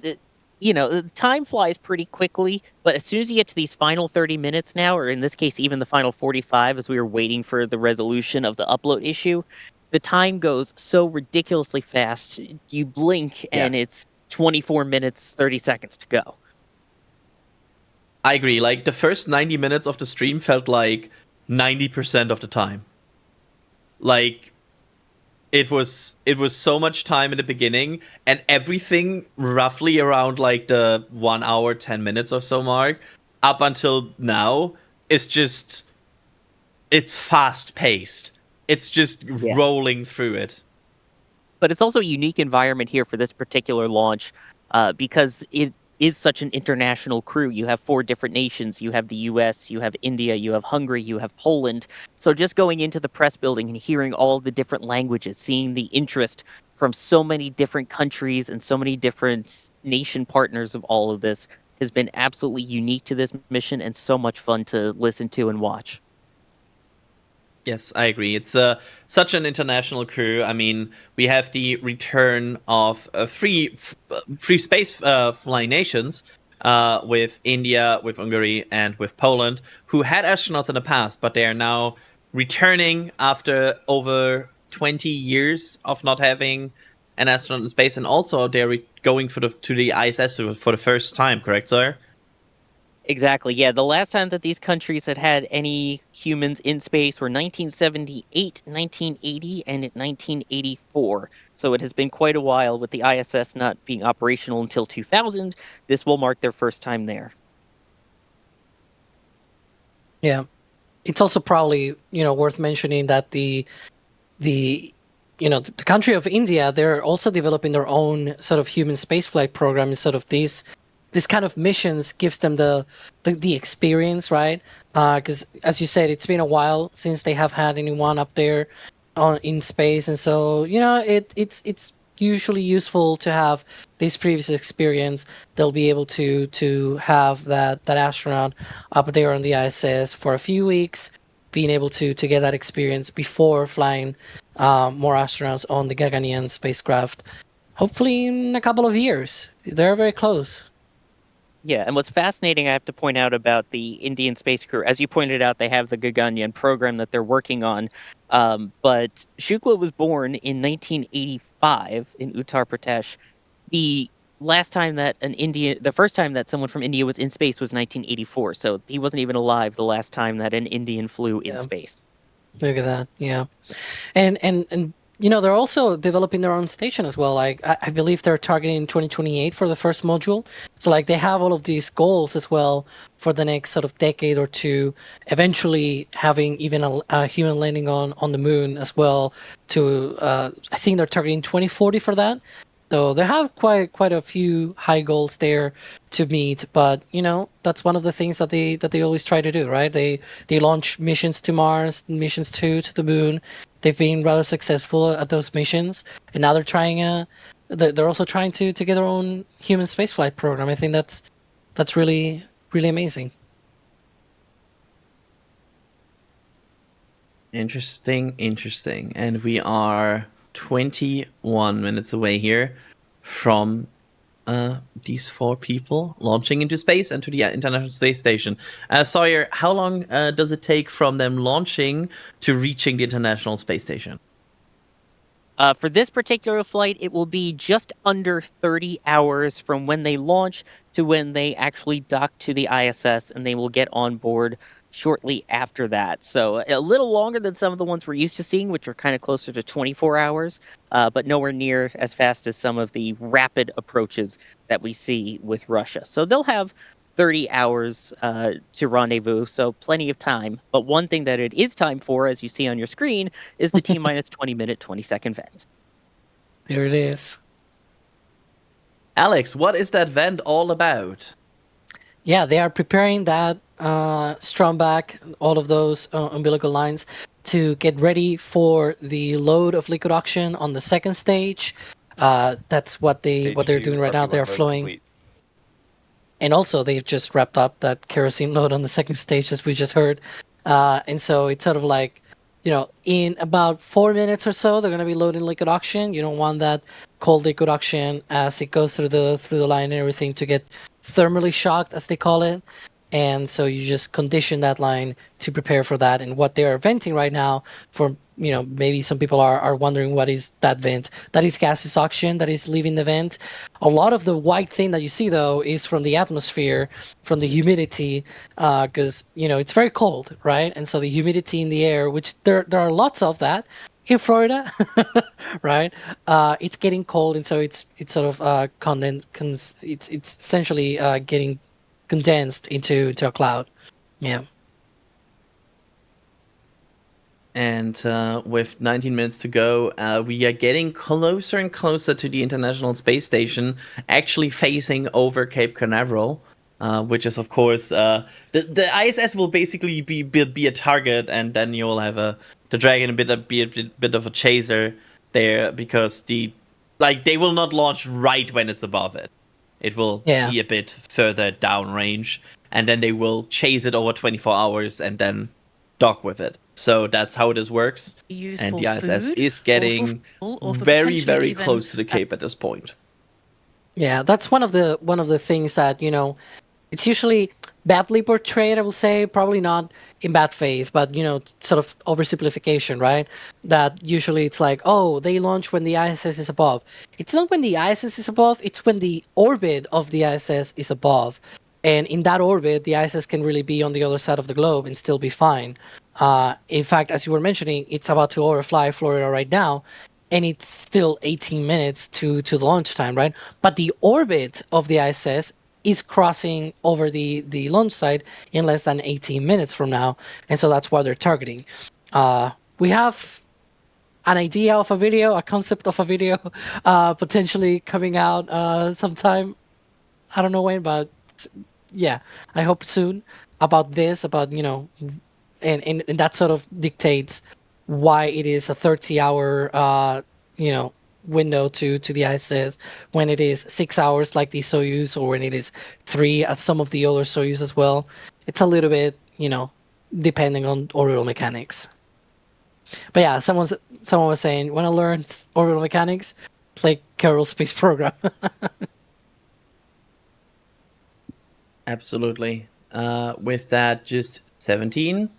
the time flies pretty quickly. But as soon as you get to these final 30 minutes now, or in this case, even the final 45, as we were waiting for the resolution of the upload issue, the time goes so ridiculously fast. You blink, and it's 24 minutes 30 seconds to go. I agree. Like, the first 90 minutes of the stream felt like 90% of the time. Like, it was so much time in the beginning, and everything roughly around like the 1 hour 10 minutes or so mark up until now is just, it's fast paced. It's just rolling through it. But it's also a unique environment here for this particular launch because it is such an international crew. You have 4 different nations. You have the US, you have India, you have Hungary, you have Poland. So just going into the press building and hearing all the different languages, seeing the interest from so many different countries and so many different nation partners of all of this has been absolutely unique to this mission and so much fun to listen to and watch. Yes, I agree. It's such an international crew. I mean, we have the return of free space flying nations with India, with Hungary, and with Poland, who had astronauts in the past, but they are now returning after over 20 years of not having an astronaut in space, and also they're going to the ISS for the first time. Correct, sir? Exactly. Yeah, the last time that these countries had any humans in space were 1978, 1980, and 1984. So it has been quite a while with the ISS not being operational until 2000. This will mark their first time there. Yeah. It's also probably, worth mentioning that the country of India, they're also developing their own sort of human spaceflight program, and sort of this kind of missions gives them the experience, right? Because as you said, it's been a while since they have had anyone up there in space, and so it's usually useful to have this previous experience. They'll be able to have that astronaut up there on the ISS for a few weeks, being able to get that experience before flying more astronauts on the Gaganyaan spacecraft. Hopefully in a couple of years. They're very close. Yeah, and what's fascinating, I have to point out about the Indian space crew, as you pointed out, they have the Gaganyaan program that they're working on. But Shukla was born in 1985 in Uttar Pradesh. The first time that someone from India was in space was 1984. So he wasn't even alive the last time that an Indian flew in space. Look at that, yeah, and they're also developing their own station as well. Like I believe they're targeting 2028 for the first module. So like they have all of these goals as well for the next sort of decade or two. Eventually having even a human landing on the moon as well. I think they're targeting 2040 for that. So they have quite a few high goals there to meet. But that's one of the things that they always try to do, right? They launch missions to Mars, missions to the moon. They've been rather successful at those missions, and now they're trying. They're also trying to get their own human spaceflight program. I think that's really amazing. Interesting. And we are 21 minutes away here from these 4 people launching into space and to the International Space Station. Sawyer, how long does it take from them launching to reaching the International Space Station? For this particular flight, it will be just under 30 hours from when they launch to when they actually dock to the ISS, and they will get on board shortly after that. So a little longer than some of the ones we're used to seeing, which are kind of closer to 24 hours, but nowhere near as fast as some of the rapid approaches that we see with Russia. So they'll have 30 hours to rendezvous, so plenty of time. But one thing that it is time for, as you see on your screen, is the T-minus 20-minute, 20-second vent. There it is. Alex, what is that vent all about? Yeah, they are preparing that stromback, all of those umbilical lines to get ready for the load of liquid oxygen on the second stage. That's what they're doing right now. They're flowing. Complete. And also, they've just wrapped up that kerosene load on the second stage, as we just heard. And so it's sort of like, in about 4 minutes or so, they're going to be loading liquid oxygen. You don't want that cold liquid oxygen as it goes through the line and everything to get thermally shocked, as they call it. And so you just condition that line to prepare for that. And what they are venting right now, for maybe some people are wondering, what is that vent? That is gaseous oxygen that is leaving the vent. A lot of the white thing that you see, though, is from the atmosphere, from the humidity, because it's very cold, right? And so the humidity in the air, which there are lots of that in Florida, right? It's getting cold, and so it's sort of it's essentially getting condensed into a cloud. Yeah. And with 19 minutes to go, we are getting closer and closer to the International Space Station, actually facing over Cape Canaveral, which is, of course, the ISS will basically be a target, and then you'll have the Dragon be a bit of a chaser there, because they will not launch right when it's above it. It will be a bit further downrange, and then they will chase it over 24 hours and then dock with it. So that's how this works. And the ISS is getting very, very close to the Cape at this point. Yeah, that's one of the things that, it's usually badly portrayed, I will say, probably not in bad faith, but, sort of oversimplification, right? That usually it's like, oh, they launch when the ISS is above. It's not when the ISS is above, it's when the orbit of the ISS is above. And in that orbit, the ISS can really be on the other side of the globe and still be fine. In fact, as you were mentioning, it's about to overfly Florida right now, and it's still 18 minutes to the launch time, right? But the orbit of the ISS is crossing over the launch site in less than 18 minutes from now, and so that's what they're targeting. We have an idea of a video, a concept of a video, potentially coming out sometime. I don't know when, but yeah, I hope soon, about this, about, and that sort of dictates why it is a 30-hour, window to the ISS, when it is 6 hours like the Soyuz, or when it is 3 at some of the other Soyuz as well. It's a little bit, depending on orbital mechanics. But yeah, someone was saying, want to learn orbital mechanics? Play Kerbal Space Program. Absolutely. With that, just 17.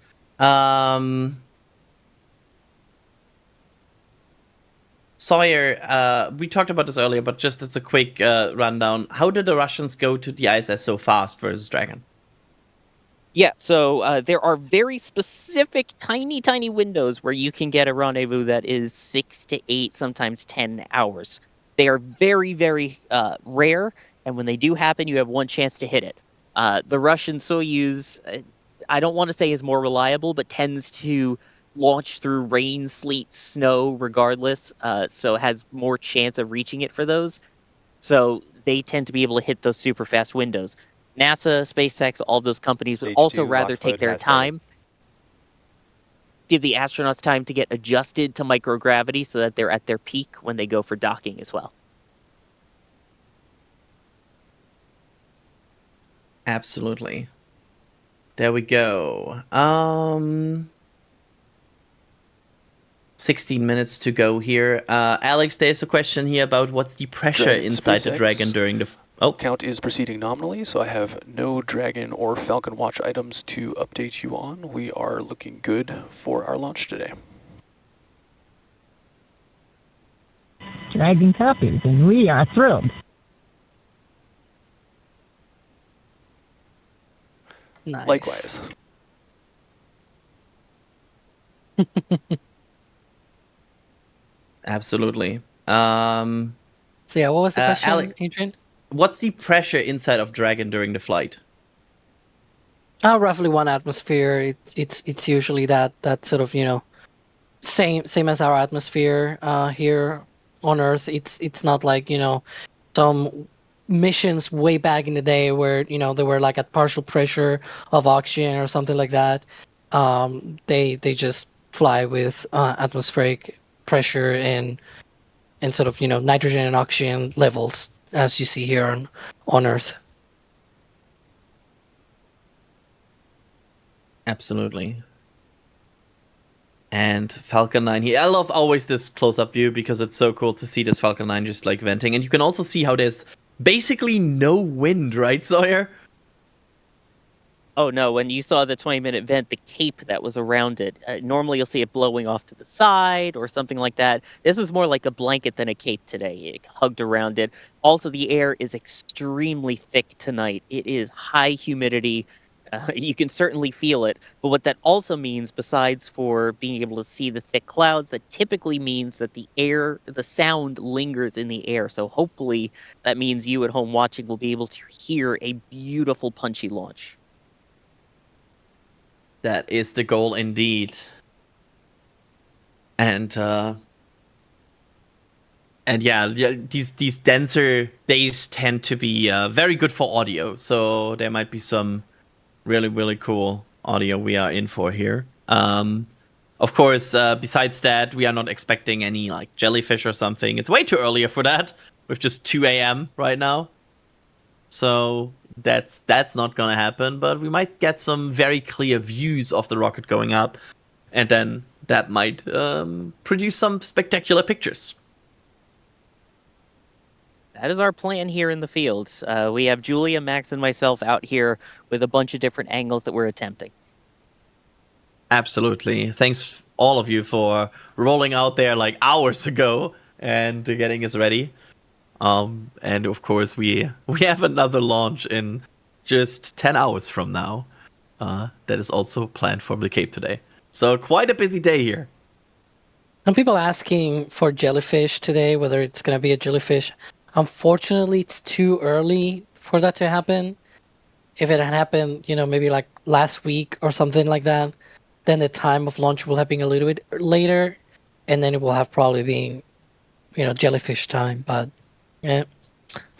Sawyer, we talked about this earlier, but just as a quick rundown, how did the Russians go to the ISS so fast versus Dragon? Yeah, so there are very specific tiny windows where you can get a rendezvous that is 6 to 8, sometimes 10 hours. They are very, very rare, and when they do happen, you have one chance to hit it. The Russian Soyuz, I don't want to say is more reliable, but tends to launch through rain, sleet, snow, regardless, so has more chance of reaching it for those. So they tend to be able to hit those super fast windows. NASA, SpaceX, all those companies would also rather take their time, give the astronauts time to get adjusted to microgravity so that they're at their peak when they go for docking as well. Absolutely. There we go. 16 minutes to go here. Alex, there's a question here about what's the pressure inside the Dragon during the... Count is proceeding nominally, so I have no Dragon or Falcon Watch items to update you on. We are looking good for our launch today. Dragon copies, and we are thrilled. Nice. Likewise. Absolutely. So yeah, what was the question, Adrian? What's the pressure inside of Dragon during the flight? Roughly 1 atmosphere. It's usually that sort of same as our atmosphere here on Earth. It's not like some missions way back in the day where they were like at partial pressure of oxygen or something like that. They just fly with atmospheric pressure and sort of nitrogen and oxygen levels as you see here on Earth. Absolutely. And Falcon 9 here. I love always this close-up view because it's so cool to see this Falcon 9 just like venting. And you can also see how there's basically no wind, right, Sawyer? Oh no, when you saw the 20-minute vent, the cape that was around it, normally you'll see it blowing off to the side or something like that. This was more like a blanket than a cape today. It hugged around it. Also, the air is extremely thick tonight. It is high humidity. You can certainly feel it. But what that also means, besides for being able to see the thick clouds, that typically means that the sound lingers in the air. So hopefully that means you at home watching will be able to hear a beautiful punchy launch. That is the goal indeed. And yeah, these denser days tend to be very good for audio. So there might be some really, really cool audio we are in for here. Of course, besides that, we are not expecting any like jellyfish or something. It's way too early for that with just 2 a.m. right now. So that's not gonna happen, but we might get some very clear views of the rocket going up, and then that might produce some spectacular pictures. That is our plan here in the field. We have Julia, Max, and myself out here with a bunch of different angles that we're attempting. Absolutely. Thanks all of you for rolling out there like hours ago and getting us ready. And of course we have another launch in just 10 hours from now. That is also planned for the Cape today. So quite a busy day here. Some people asking for jellyfish today, whether it's going to be a jellyfish. Unfortunately, it's too early for that to happen. If it had happened, maybe like last week or something like that, then the time of launch will have been a little bit later, and then it will have probably been, jellyfish time. But yeah,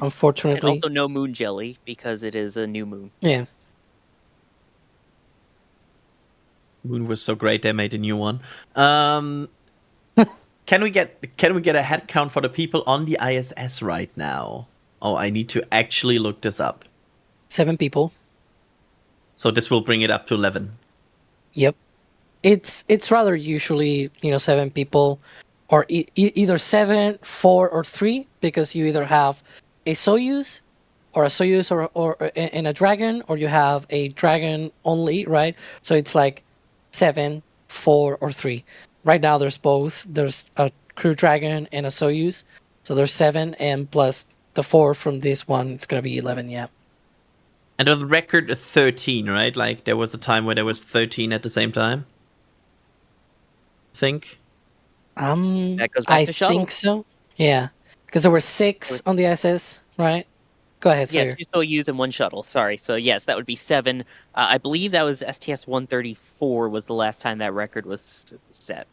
unfortunately. And also no moon jelly because it is a new moon. Yeah. Moon was so great they made a new one. Can we get a head count for the people on the ISS right now? Oh, I need to actually look this up. 7 people. So this will bring it up to 11. Yep. It's rather usually 7 people, or either 7, 4, or 3, because you either have a Soyuz or and a Dragon, or you have a Dragon only, right? So it's like 7, 4, or 3. Right now there's both. There's a Crew Dragon and a Soyuz. So there's 7, and plus the 4 from this one, it's gonna be 11, yeah. And on the record, 13, right? Like there was a time where there was 13 at the same time. Think. That goes back I to shuttle. think so. Yeah, because there were 6 on the ISS, right? Go ahead, Yeah, Sawyer. 2 Soyuz and 1 shuttle. Sorry. So yes, that would be 7. I believe that was STS-134 was the last time that record was set.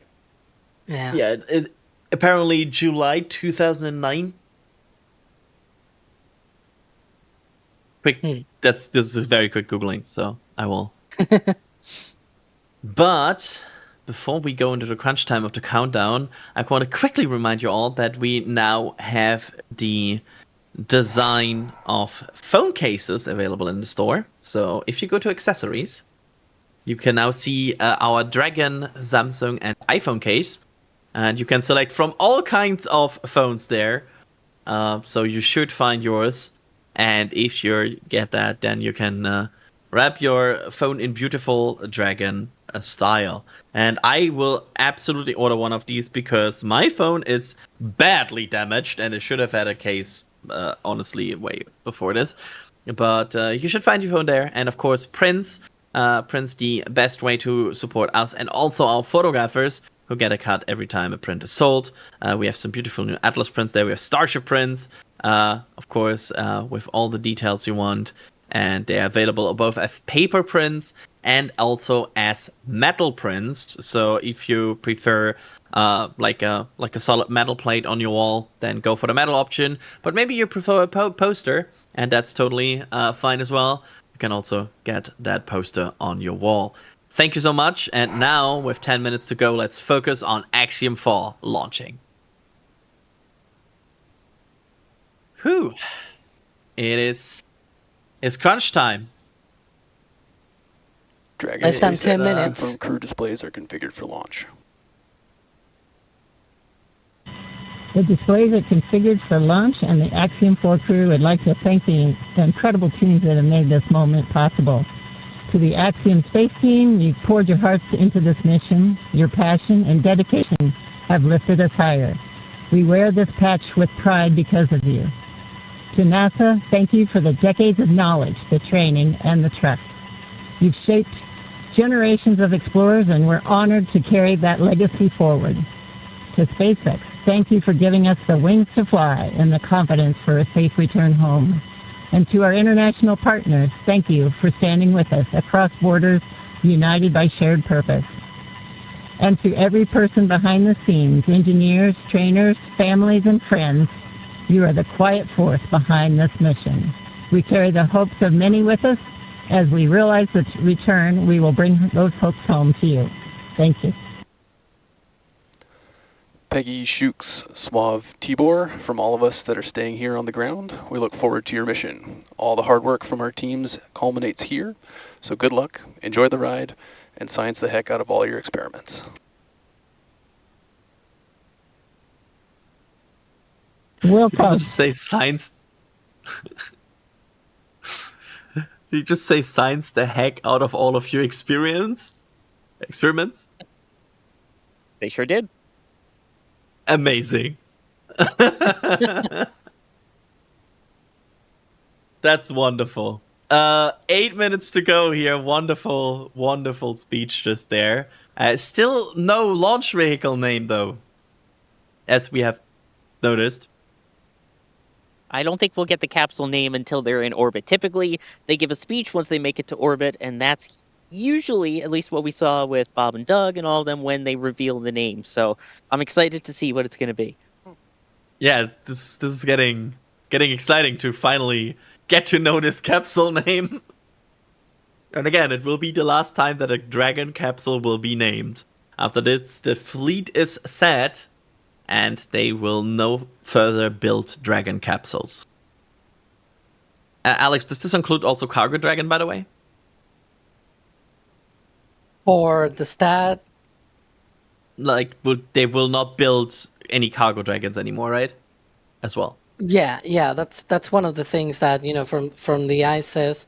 Yeah. Yeah. Apparently July 2009. Quick. This is very quick googling, so I will. But before we go into the crunch time of the countdown, I want to quickly remind you all that we now have the design of phone cases available in the store. So if you go to accessories, you can now see our Dragon, Samsung, and iPhone case, and you can select from all kinds of phones there. So you should find yours, and if you get that, then you can wrap your phone in beautiful Dragon style. And I will absolutely order one of these because my phone is badly damaged and it should have had a case honestly way before this. But you should find your phone there. And of course prints the best way to support us and also our photographers who get a cut every time a print is sold. We have some beautiful new Atlas prints there. We have Starship prints, of course, with all the details you want. and they are available both as paper prints and also as metal prints. So if you prefer like a solid metal plate on your wall, then go for the metal option. But maybe you prefer a poster, and that's totally fine as well. You can also get that poster on your wall. Thank you so much. And now, with 10 minutes to go, let's focus on Axiom 4 launching. Whew. It's crunch time. Dragon Less than 10 minutes. Confirmed crew displays are configured for launch. The displays are configured for launch, and the Axiom 4 crew would like to thank the incredible teams that have made this moment possible. To the Axiom space team, you've poured your hearts into this mission. Your passion and dedication have lifted us higher. We wear this patch with pride because of you. To NASA, thank you for the decades of knowledge, the training, and the trust. You've shaped generations of explorers, and we're honored to carry that legacy forward. To SpaceX, thank you for giving us the wings to fly and the confidence for a safe return home. And to our international partners, thank you for standing with us across borders, united by shared purpose. And to every person behind the scenes, engineers, trainers, families, and friends, you are the quiet force behind this mission. We carry the hopes of many with us. As we realize the return, we will bring those hopes home to you. Thank you. Peggy, Shooks, Suave, Tibor, from all of us that are staying here on the ground, we look forward to your mission. All the hard work from our teams culminates here, so good luck, enjoy the ride, and science the heck out of all your experiments. Welcome. Did you just say science? Did you just say science the heck out of all of your experiments? They sure did. Amazing. That's wonderful. 8 minutes to go here. Wonderful, wonderful speech just there. Still no launch vehicle name, though, as we have noticed. I don't think we'll get the capsule name until they're in orbit. Typically, they give a speech once they make it to orbit, and that's usually, at least what we saw with Bob and Doug and all of them, when they reveal the name. So I'm excited to see what it's going to be. Yeah, this is getting exciting to finally get to know this capsule name. And again, it will be the last time that a Dragon capsule will be named. After this, the fleet is set, and they will no further build Dragon capsules. Alex, does this include also Cargo Dragon, by the way? For the stat, Like, they will not build any Cargo Dragons anymore, right? As well. yeah, that's one of the things that, you know, from the ISS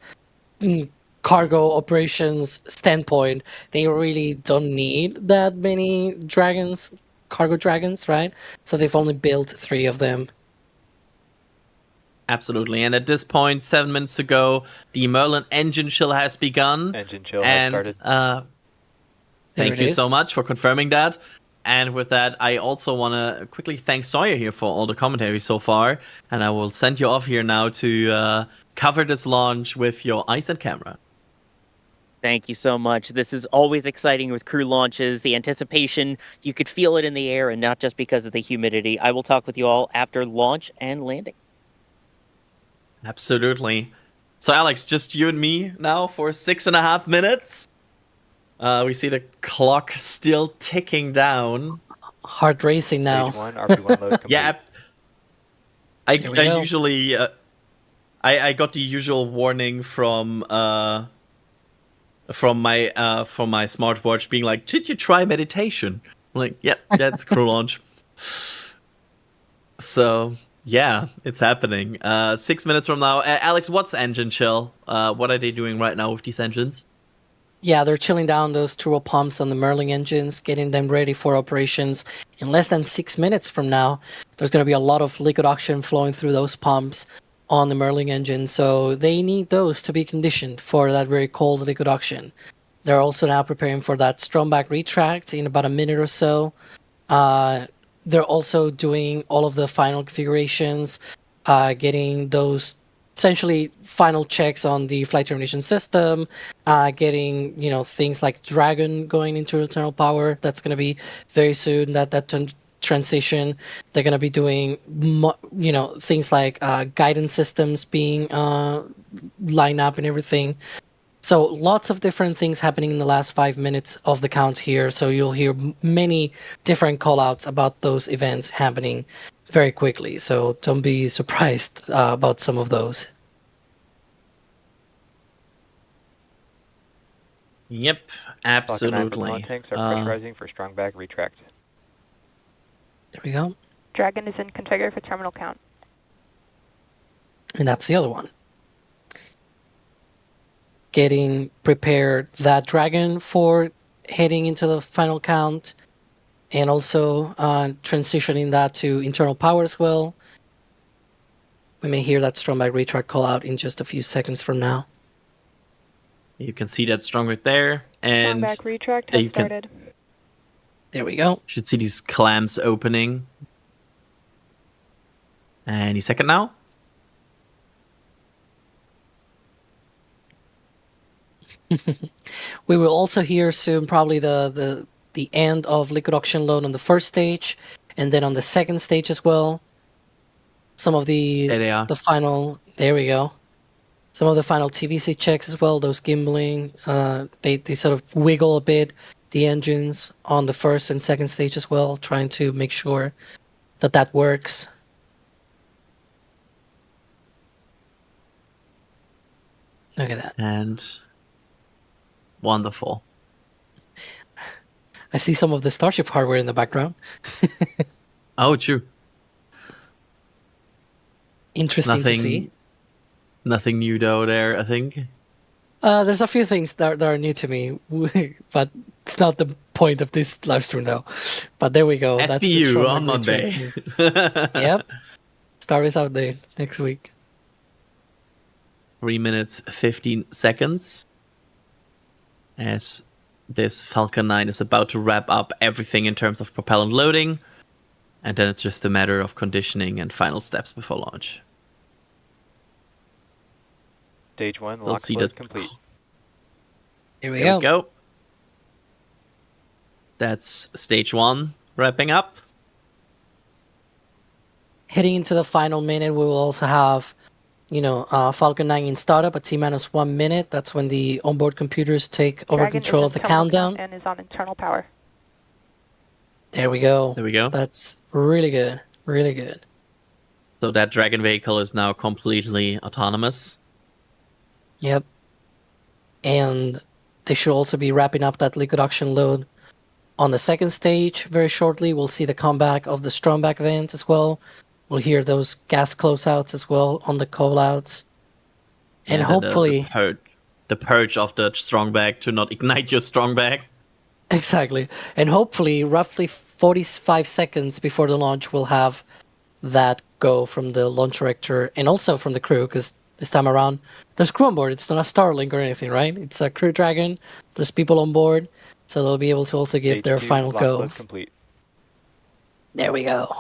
cargo operations standpoint, they really don't need that many cargo dragons, right? So they've only built 3 of them. Absolutely. And at this point, 7 minutes to go, the Merlin engine chill has begun. Engine chill has started. Thank you so much for confirming that. And with that, I also want to quickly thank Sawyer here for all the commentary so far. And I will send you off here now to cover this launch with your eyes and camera. Thank you so much. This is always exciting with crew launches. The anticipation, you could feel it in the air, and not just because of the humidity. I will talk with you all after launch and landing. Absolutely. So, Alex, just you and me now for 6.5 minutes. We see the clock still ticking down. Heart racing now. Stage 1, RP1 load complete. Yeah. I go. usually I got the usual warning from my smartwatch being like, "Did you try meditation?" I'm like, "Yep, that's crew launch." So yeah, it's happening. 6 minutes from now, Alex, what's engine chill? What are they doing right now with these engines? Yeah, they're chilling down those turbo pumps on the Merlin engines, getting them ready for operations. In less than 6 minutes from now, there's going to be a lot of liquid oxygen flowing through those pumps on the Merlin engine, so they need those to be conditioned for that very cold liquid oxygen. They're also now preparing for that Stromback retract in about a minute or so. They're also doing all of the final configurations, getting those essentially final checks on the flight termination system, getting things like Dragon going into internal power. That's going to be very soon. That transition. They're going to be doing things like guidance systems being lined up and everything. So lots of different things happening in the last 5 minutes of the count here. So you'll hear many different callouts about those events happening very quickly. So don't be surprised about some of those. Yep, Falcon 9 absolutely. propellant tanks are pressurizing for strong back retract. There we go. Dragon is in configure for terminal count. And that's the other one. Getting prepared that Dragon for heading into the final count, and also transitioning that to internal power as well. We may hear that strong back retract call out in just a few seconds from now. You can see that strong right there, and Strong back retract there has you can- started. There we go. should see these clamps opening. Any second now. We will also hear soon probably the end of liquid oxygen load on the first stage, and then on the second stage as well. Some of There they are. the final. There we go. Some of the final TVC checks as well. Those gimbling, they sort of wiggle a bit the engines on the first and second stage as well, trying to make sure that works. Look at that. And wonderful. I see some of the Starship hardware in the background. Oh, true. Interesting to see. Nothing new though there, I think. There's a few things that are new to me, but it's not the point of this live stream now. But there we go. That's the SPU strong on back retract. Monday. Yep. Starbase update next week. 3 minutes 15 seconds. As this Falcon 9 is about to wrap up everything in terms of propellant loading. And then it's just a matter of conditioning and final steps before launch. Stage 1, Don't lock see load that- complete. Here we There go. we go. That's stage 1 wrapping up. Heading into the final minute, we will also have, Falcon 9 in startup at T-1 minute. That's when the onboard computers take over Dragon control is of the in terminal countdown. count and is on internal power. There we go. There we go. That's really good. Really good. So that Dragon vehicle is now completely autonomous. Yep. And they should also be wrapping up that liquid oxygen load on the second stage very shortly. We'll see the comeback of the Stromback vents as well. We'll hear those gas closeouts as well on the callouts. And then hopefully... the purge of the strong bag to not ignite your strong bag. Exactly. And hopefully, roughly 45 seconds before the launch, we'll have that go from the launch director and also from the crew, because this time around, there's crew on board. It's not a Starlink or anything, right? It's a Crew Dragon. There's people on board, so they'll be able to also give Stage their 2, final lock go. load complete. There we go.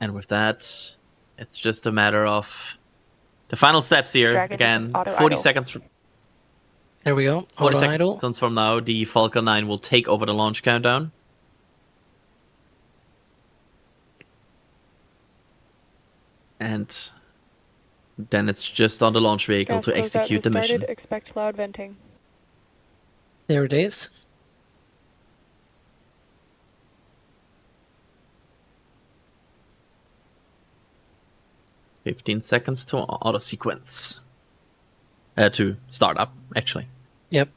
And with that, it's just a matter of the final steps here. Dragon is Again, auto 40 idle. seconds from There we go. 40 Auto idle. seconds from now, the Falcon 9 will take over the launch countdown. And then it's just on the launch vehicle Gas to closeout execute the has started. mission. Expect loud venting. There it is. $15 seconds to auto sequence. To start up, actually. Yep.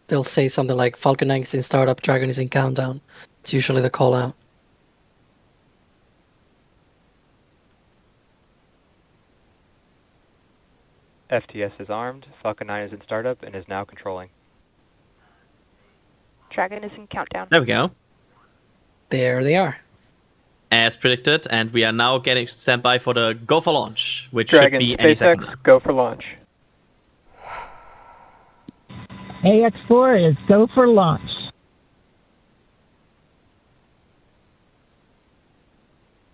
They'll say something like Falcon 9 is in startup, Dragon is in countdown. It's usually the call out. FTS is armed, Falcon 9 is in startup and is now controlling. Dragon is in countdown. There we go. There they are. As predicted, and we are now getting standby for the go for launch, which Dragon, should be any second now. SpaceX, go for launch. AX4 is go for launch.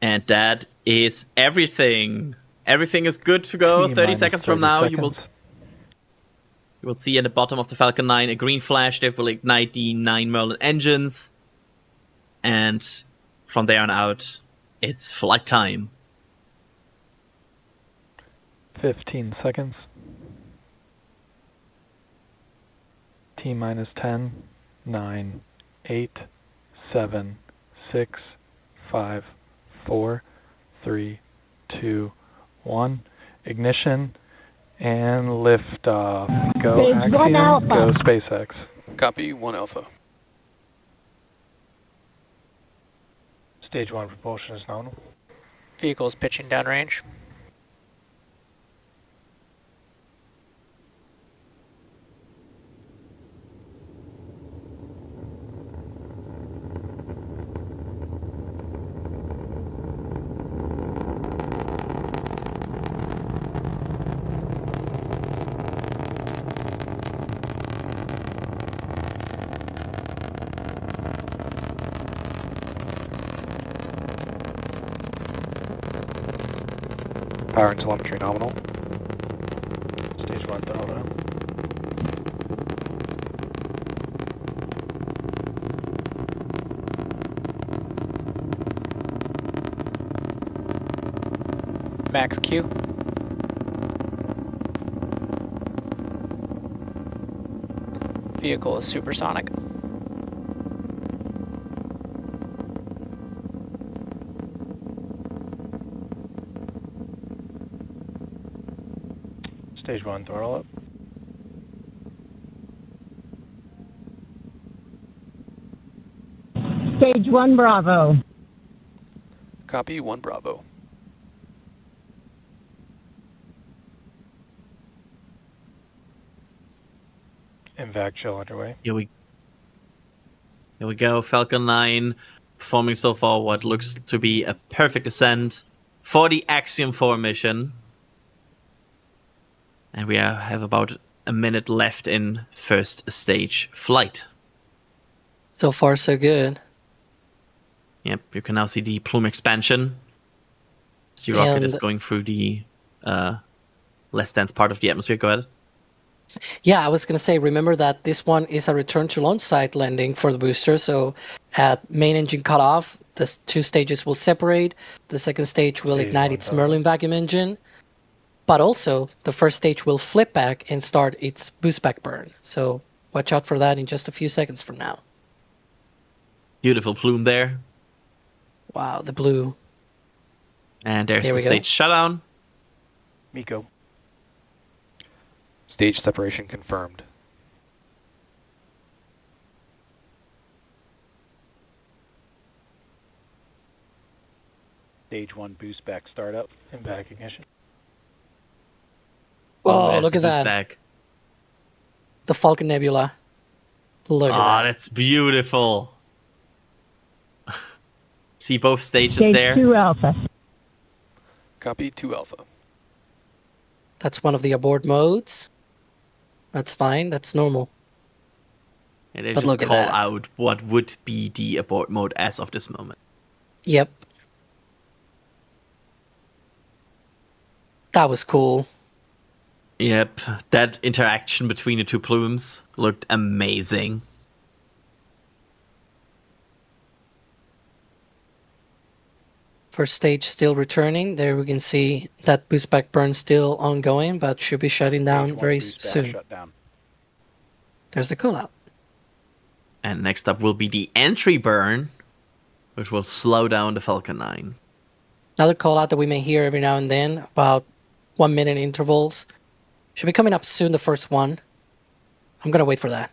And that is everything. Everything is good to go. 30 seconds from now, you will see at the bottom of the Falcon 9 a green flash that will ignite the 9 Merlin engines. And from there on out, it's flight time. 15 seconds. T-minus 10, 9, 8, 7, 6, 5, 4, 3, 2, 1. Ignition and liftoff. Go Stage 1 Axiom, Alpha. go SpaceX. Copy, 1 Alpha. Stage 1 propulsion is nominal. Vehicles pitching downrange. Power and telemetry nominal. Stage 1 throttle down. Max Q. Vehicle is supersonic. Stage 1 throttle up. Stage 1 Bravo. Copy, 1 Bravo. Invac chill underway. Here we go. Falcon 9 performing so far what looks to be a perfect ascent for the Axiom 4 mission. And we have about a minute left in first stage flight. So far, so good. Yep, you can now see the plume expansion. The rocket is And- going through the less dense part of the atmosphere. Go ahead. Yeah, I was going to say, remember that this one is a return to launch site landing for the booster. So at main engine cutoff, the 2 stages will separate. The second stage will Stage ignite 1 its throttle. Merlin vacuum engine. But also, the first stage will flip back and start its boost back burn. So watch out for that in just a few seconds from now. Beautiful plume there. Wow, the blue. And there's There the we go. stage shutdown. Miko. Stage separation confirmed. Stage 1 boost back startup. Invac ignition. Oh, There's look the at boost that. back. The Falcon Nebula. Look at that. That's beautiful. See both stages Stage there. 2 Alpha. Copy, 2 Alpha. That's one of the abort modes. That's fine. That's normal. And they But just look at call that. out what would be the abort mode as of this moment. Yep. That was cool. Yep, that interaction between the 2 plumes looked amazing. First stage still returning. There we can see that boost back burn still ongoing, but should be shutting down Stage 1 very boost back soon. shut down. There's the cool out. And next up will be the entry burn, which will slow down the Falcon 9. Another call out that we may hear every now and then, about 1 minute intervals. Should be coming up soon, the first one. I'm gonna wait for that.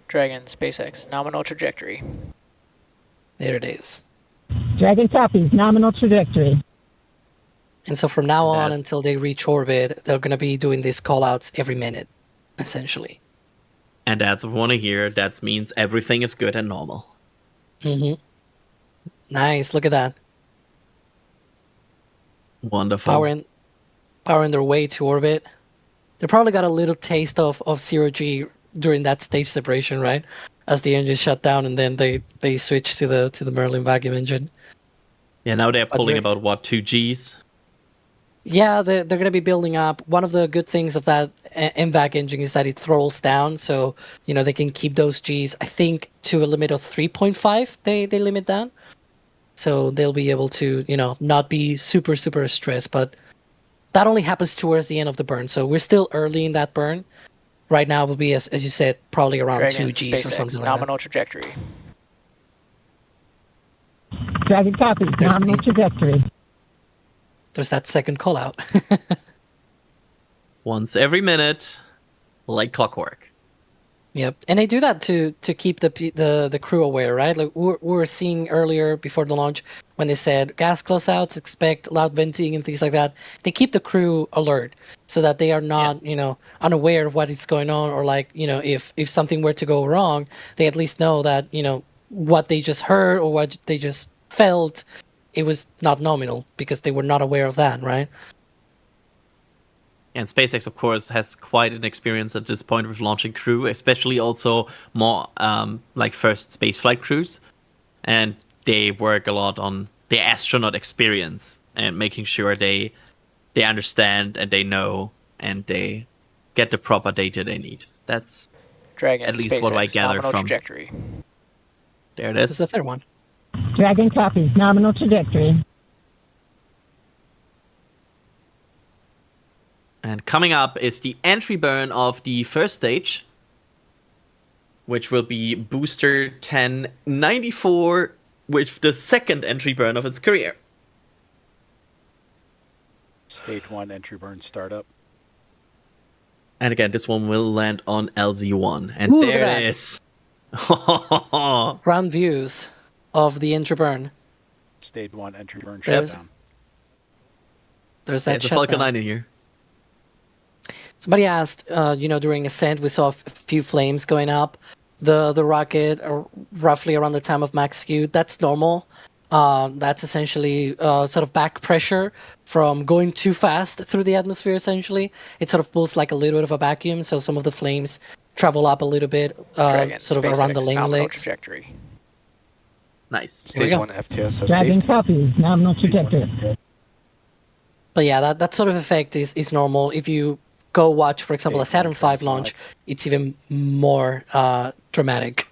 Dragon, SpaceX, nominal trajectory. There it is. Dragon copies, nominal trajectory. And so from now on That- until they reach orbit, they're gonna be doing these call outs every minute, essentially. And that's what we want to hear. That means everything is good and normal. Mm-hmm. Nice, look at that. Wonderful. Powering their way to orbit. They probably got a little taste of zero G during that stage separation, right? as the engine shut down, and then they switched to the Merlin vacuum engine. Yeah, now they're But pulling they're- about, what, 2 Gs? Yeah, they're going to be building up. One of the good things of that MVAC engine is that it throttles down, so they can keep those Gs. I think to a limit of 3.5. They limit down, so they'll be able to not be super stressed. But that only happens towards the end of the burn, so we're still early in that burn. Right now will be as you said, probably around Dragon, 2 Gs or SpaceX, something like that. nominal trajectory. Dragon copy. There's Nominal the- trajectory. There's that second call out. Once every minute, like clockwork. Yep, and they do that to keep the crew aware, right? Like we were seeing earlier before the launch when they said gas closeouts, expect loud venting and things like that. They keep the crew alert so that they are not, unaware of what is going on, or like, if something were to go wrong, they at least know that what they just heard or what they just felt, it was not nominal because they were not aware of that, right? And SpaceX, of course, has quite an experience at this point with launching crew, especially also more like first spaceflight crews. And they work a lot on the astronaut experience and making sure they understand and they know and they get the proper data they need. That's Dragon, at least SpaceX, what I gather nominal from. trajectory. There it This is the is. third one. Dragon copies. Nominal trajectory. And coming up is the entry burn of the first stage, which will be booster 1094 with the second entry burn of its career. Stage 1 entry burn startup. And again, this one will land on LZ1. And Ooh, look at there that. it is. Ground views of the entry burn. Stage 1 entry burn There's- shutdown. There's that There's a Falcon shutdown. 9 in here. Somebody asked, during ascent, we saw a few flames going up. The rocket, roughly around the time of max Q, that's normal. That's essentially sort of back pressure from going too fast through the atmosphere, essentially. It sort of pulls like a little bit of a vacuum, so some of the flames travel up a little bit, Dragon, sort of SpaceX, around the landing nominal legs. trajectory. Nice. Here we Stage go. 1 FTS is Dragon safe. copies. Nominal trajectory. But yeah, that sort of effect is normal. If you go watch, for example, a Stage Saturn 1 V transmog. launch, it's even more dramatic.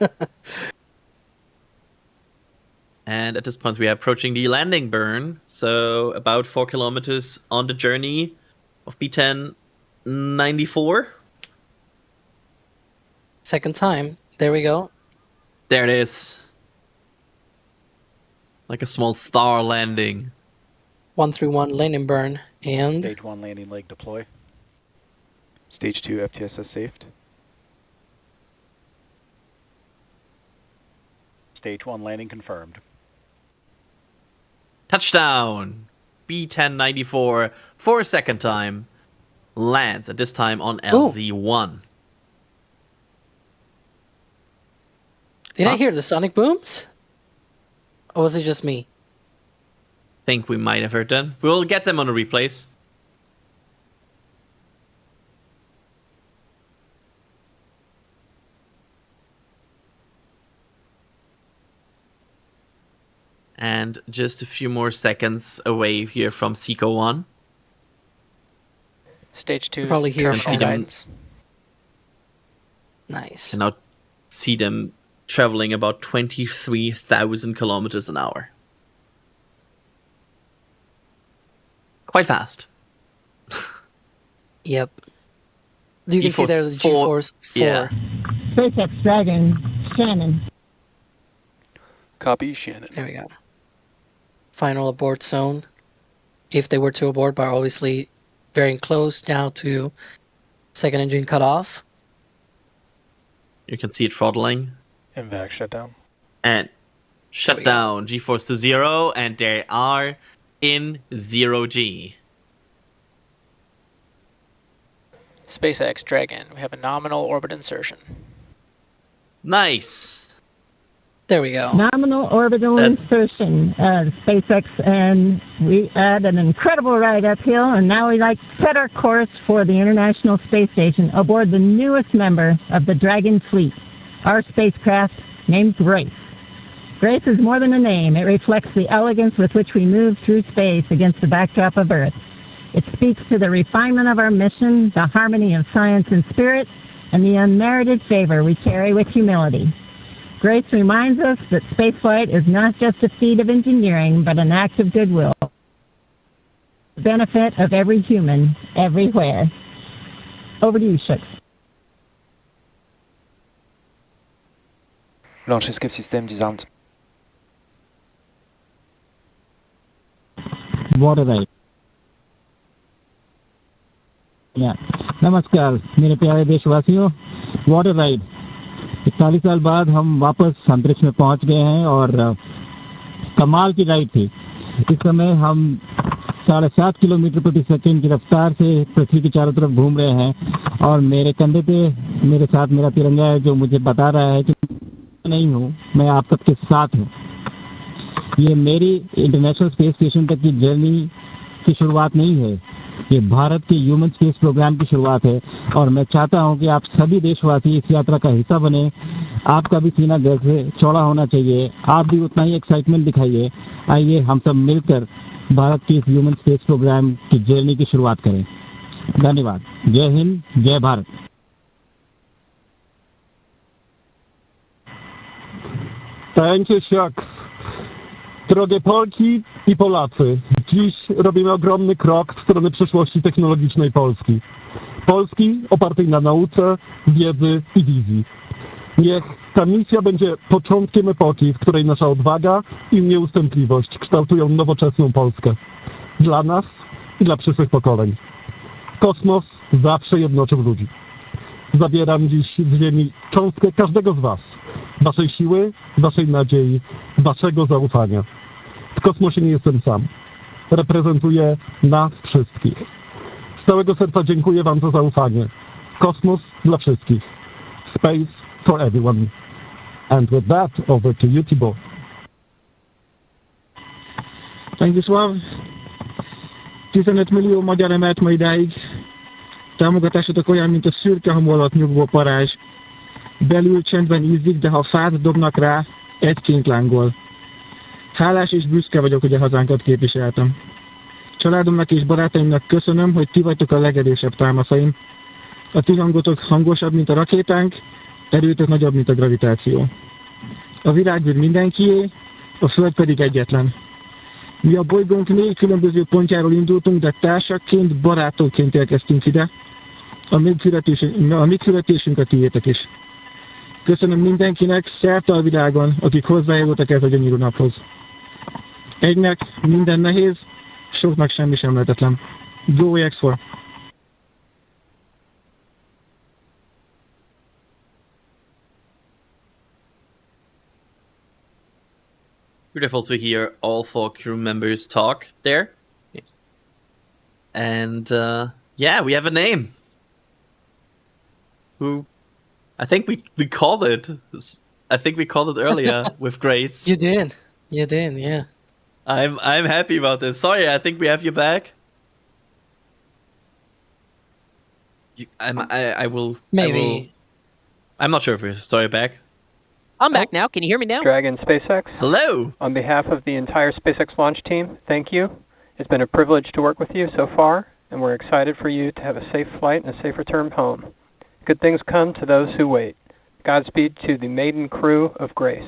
And at this point, we are approaching the landing burn. So about 4 kilometers on the journey of B1094. Second time. There we go. There it is. Like a small star landing. 131 landing burn. And Stage 1 landing leg deploy. Stage 2 FTS is saved. Stage 1 landing confirmed. Touchdown! B1094 for a second time. Lands, at this time on LZ1. did I Huh? hear the sonic booms? Or was it just me? Think we might have heard them. We'll get them on the replays. And just a few more seconds away here from Seco 1. Stage 2, probably hear terminal Sean. guidance. Nice. Can now see them traveling about 23,000 kilometers an hour. Quite fast. Yep. You can see G-force there the four. G-force 4. Yeah. SpaceX Dragon. Shannon. Copy, Shannon. There we go. Final abort zone. If they were to abort, but obviously very close now to second engine cut off. You can see it throttling. MVAC shutdown. And There shut we go. down G-force to 0, and they are in 0G. SpaceX Dragon, we have a nominal orbit insertion. Nice. There we go. Nominal orbital That's- insertion. SpaceX, and we had an incredible ride uphill, and now we like set our course for the International Space Station aboard the newest member of the Dragon fleet, our spacecraft named Grace. Grace is more than a name. It reflects the elegance with which we move through space against the backdrop of Earth. It speaks to the refinement of our mission, the harmony of science and spirit, and the unmerited favor we carry with humility. Grace reminds us that spaceflight is not just a feat of engineering, but an act of goodwill. The benefit of every human, everywhere. Over to you, Shooks. Launch escape system disarmed. Water ride. नमस्कार मेरे प्यारे देशवासियों, water ride 41 साल बाद हम वापस अंतरिक्ष में पहुंच गए हैं और कमाल की राइड थी। इस समय हम 7.5 किलोमीटर प्रति सेकंड की रफ्तार से पृथ्वी के चारों तरफ घूम रहे हैं और मेरे कंधे पे मेरे साथ मेरा तिरंगा है जो मुझे बता रहा है कि नहीं हूँ, मैं आप सबके साथ हूँ। ये मेरी इंटरनेशनल स्पेस स्टेशन तक की जर्नी की शुरुआत नहीं है, ये भारत के ह्यूमन स्पेस प्रोग्राम की शुरुआत है और मैं चाहता हूं कि आप सभी देशवासी इस यात्रा का हिस्सा बने। आपका भी सीना गर्व से चौड़ा होना चाहिए, आप भी उतना ही एक्साइटमेंट दिखाइए। आइए हम सब मिलकर भारत के इस ह्यूमन स्पेस प्रोग्राम की जर्नी की शुरुआत करें। धन्यवाद। जय हिंद, जय Bharat. Thank you, Shucks. Drogie Polki i Polacy, dziś robimy ogromny krok w stronę przyszłości technologicznej Polski. Polski opartej na nauce, wiedzy i wizji. Niech ta misja będzie początkiem epoki, w której nasza odwaga i nieustępliwość kształtują nowoczesną Polskę. Dla nas i dla przyszłych pokoleń. Kosmos zawsze jednoczył ludzi. Zabieram dziś z Ziemi cząstkę każdego z was. Waszej siły, waszej nadziei, waszego zaufania. W kosmosie nie jestem sam. Reprezentuję nas wszystkich. Z całego serca dziękuję wam za zaufanie. Kosmos dla wszystkich. Space for everyone. And with that, over to you, Thibaut. Stanisław, 15 millió magyar emelt ma idáig. Támogatásotok olyan, mint a szürke hamu alatt nyugvó parázs. Belül csendben ízik, de ha fát dobnak rá, egyként lángol. Hálás és büszke vagyok, hogy a hazánkat képviseltem. Családomnak és barátaimnak köszönöm, hogy ti vagytok a legerősebb támaszaim. A ti hangotok hangosabb, mint a rakétánk, erőtök nagyobb, mint a gravitáció. A világűr mindenkié, a Föld pedig egyetlen. Mi a bolygónk 4 különböző pontjáról indultunk, de társakként, barátokként érkeztünk ide. A mi születésünk a tiétek is. Köszönöm mindenkinek szerte a világon, akik hozzájárultak ez a gyönyörű naphoz. Egynek minden nehéz, soknak semmi sem lehetetlen. Go X4! Beautiful to hear all 4 crew members talk there. And yeah, we have a name. Who I think we called it. I think we called it earlier with Grace. You did, yeah. I'm happy about this. Sorry, I think we have you back. I will Maybe. I'm not sure if we're sorry back. I'm back now. Can you hear me now? Dragon SpaceX. Hello. On behalf of the entire SpaceX launch team, thank you. It's been a privilege to work with you so far, and we're excited for you to have a safe flight and a safe return home. Good things come to those who wait. Godspeed to the maiden crew of Grace.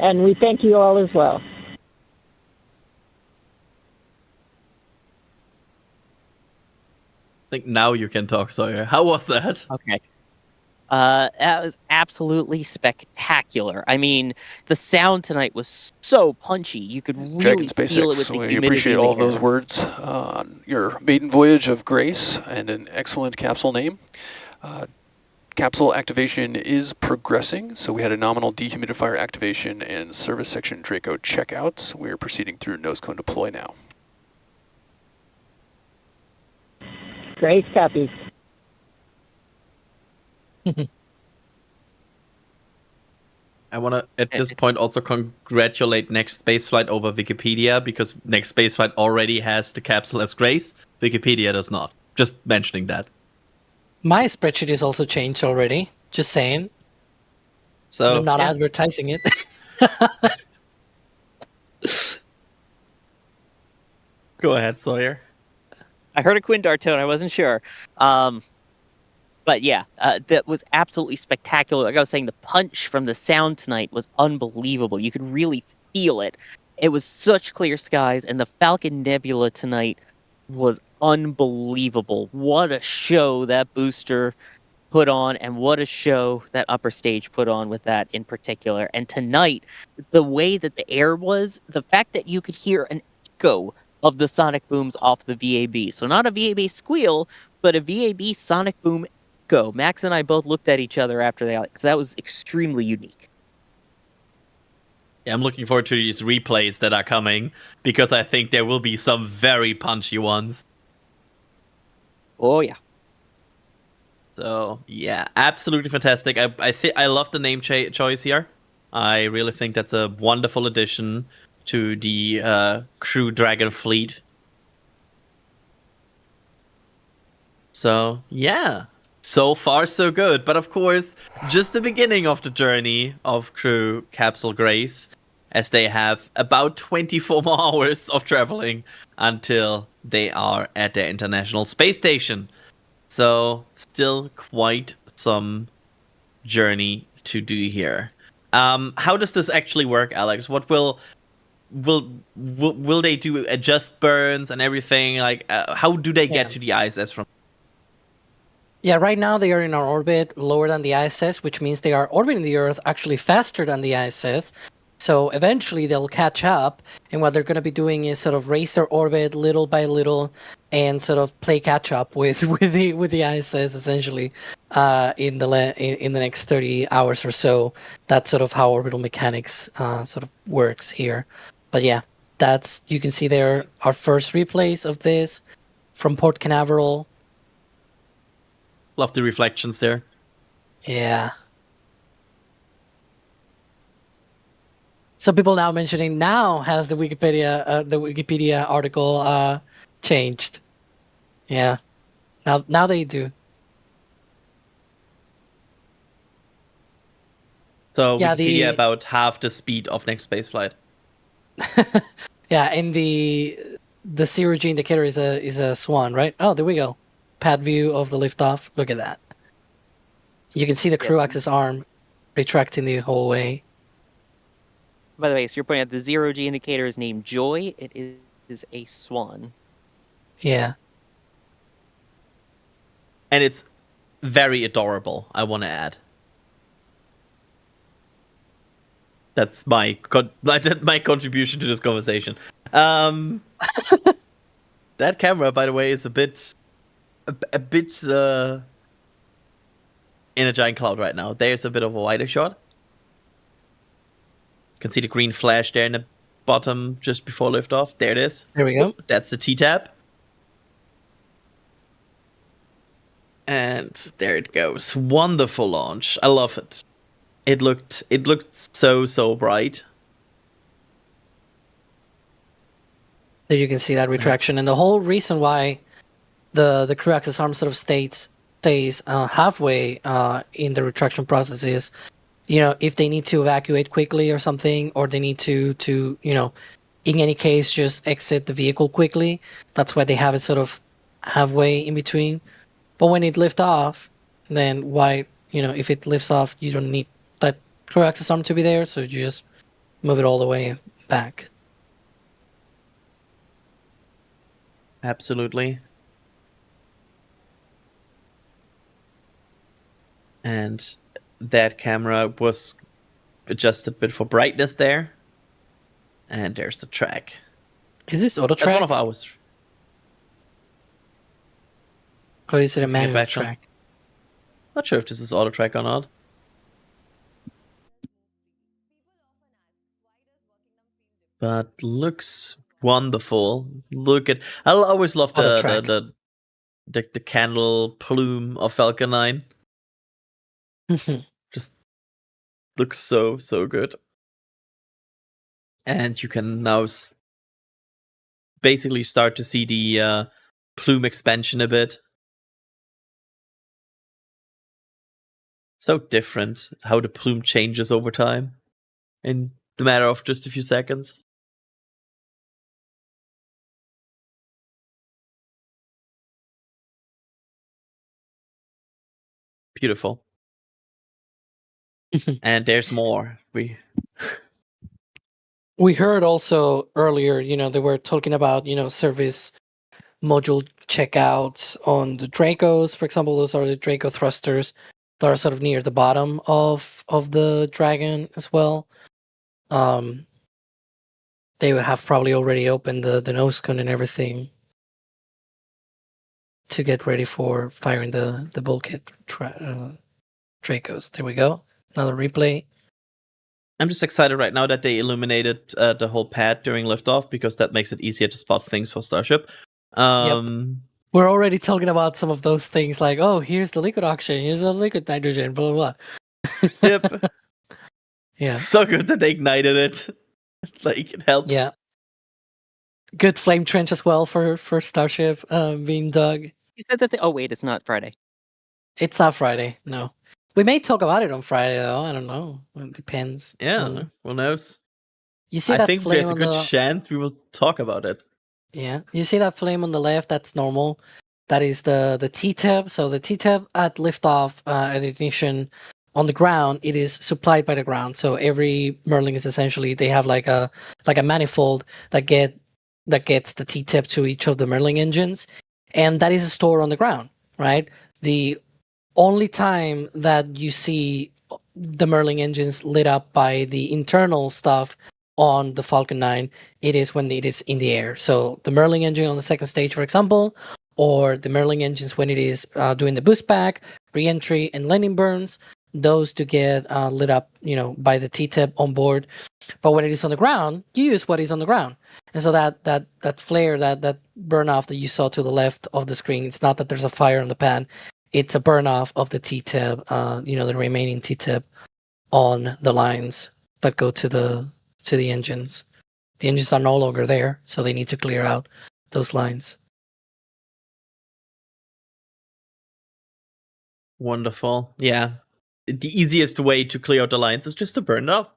And we thank you all as well. I think now you can talk, Sawyer. How was that? Okay. That was absolutely spectacular. I mean, the sound tonight was so punchy. You could really feel it with the humidity. We appreciate all those words on your maiden voyage of Grace and an excellent capsule name. Capsule activation is progressing, so we had a nominal dehumidifier activation and service section Draco checkouts. We are proceeding through nose cone deploy now. Grace copies. I want to, at this point, also congratulate Next Spaceflight over Wikipedia, because Next Spaceflight already has the capsule as Grace. Wikipedia does not. Just mentioning that. My spreadsheet is also changed already. Just saying. So I'm not yeah. advertising it. Go ahead, Sawyer. I heard a Quindar tone. I wasn't sure. But yeah, that was absolutely spectacular. Like I was saying, the punch from the sound tonight was unbelievable. You could really feel it. It was such clear skies, and the Falcon Nebula tonight was unbelievable. What a show that booster put on, and what a show that upper stage put on with that in particular. And tonight, the way that the air was, the fact that you could hear an echo of the sonic booms off the VAB. So not a VAB squeal, but a VAB sonic boom echo. Max and I both looked at each other after that, because that was extremely unique. Yeah, I'm looking forward to these replays that are coming, because I think there will be some very punchy ones. Oh yeah. So yeah, absolutely fantastic. I love the name choice here. I really think that's a wonderful addition to the Crew Dragon fleet. So yeah, so far so good. But of course, just the beginning of the journey of Crew Capsule Grace, as they have about 24 more hours of traveling until they are at their International Space Station. So still quite some journey to do here. How does this actually work, Alex? What will they do? Adjust burns and everything? Like, how do they get to the ISS from? Yeah, right now they are in our orbit lower than the ISS, which means they are orbiting the Earth actually faster than the ISS. So eventually they'll catch up, and what they're going to be doing is sort of raise their orbit little by little, and sort of play catch up with the ISS essentially in the next 30 hours or so. That's sort of how orbital mechanics sort of works here. But yeah, you can see there our first replays of this from Port Canaveral. Love the reflections there. Yeah. So people now mentioning has the Wikipedia article changed? Yeah, now they do. So Yeah, Wikipedia about half the speed of next spaceflight. Yeah, and the zero G indicator is a swan, right? Oh, there we go. Pad view of the liftoff. Look at that. You can see the crew access arm retracting the whole way. By the way, so you're pointing out the 0G indicator is named Joy. It is a swan. Yeah. And it's very adorable, I want to add. That's my contribution to this conversation. That camera, by the way, is a bit in a giant cloud right now. There's a bit of a wider shot. You can see the green flash there in the bottom just before liftoff. There it is. There we go. That's the T-tab. And there it goes. Wonderful launch. I love it. It looked so bright. There you can see that retraction, and the whole reason why the crew access arm sort of stays halfway in the retraction process is, if they need to evacuate quickly or something, or they need to in any case just exit the vehicle quickly. That's why they have it sort of halfway in between. But when it lifts off, then if it lifts off, you don't need that crew access arm to be there, so you just move it all the way back. Absolutely. And that camera was adjusted a bit for brightness there. And there's the track. Is this auto track? That's one of ours. Or is it a manual track? Not sure if this is auto track or not. But looks wonderful. I always love the candle plume of Falcon 9. Just looks so good. And you can now basically start to see the plume expansion a bit So different how the plume changes over time in the matter of just a few seconds. Beautiful. And there's more. We heard also earlier, they were talking about, service module checkouts on the Dracos. For example, those are the Draco thrusters that are sort of near the bottom of the Dragon as well. They have probably already opened the nose cone and everything to get ready for firing the bulkhead Dracos. There we go. Another replay. I'm just excited right now that they illuminated the whole pad during liftoff, because that makes it easier to spot things for Starship. Yep. We're already talking about some of those things, like, oh, here's the liquid oxygen, here's the liquid nitrogen, blah, blah, blah. Yep. Yeah. So good that they ignited it. Like, it helps. Yeah. Good flame trench as well for Starship being dug. You said that oh, wait, it's not Friday. It's not Friday, no. We may talk about it on Friday, though. I don't know. It depends. Yeah, who knows? You see I that think flame there's a on good chance we will talk about it. Yeah, you see that flame on the left? That's normal. That is the T-tip. So the T-tip at liftoff, at ignition on the ground, it is supplied by the ground. So every Merlin is essentially, they have like a manifold that gets the T-tip to each of the Merlin engines, and that is stored on the ground, right? The only time that you see the Merlin engines lit up by the internal stuff on the Falcon 9, it is when it is in the air. So the Merlin engine on the second stage, for example, or the Merlin engines when it is doing the boost back, re-entry, and landing burns, those to get lit up, by the T-tip on board. But when it is on the ground, you use what is on the ground. And so that flare, that burn off that you saw to the left of the screen, it's not that there's a fire on the pan. It's a burn off of the T-tip, the remaining T-tip on the lines that go to the engines. The engines are no longer there, so they need to clear out those lines. Wonderful. Yeah. The easiest way to clear out the lines is just to burn it off.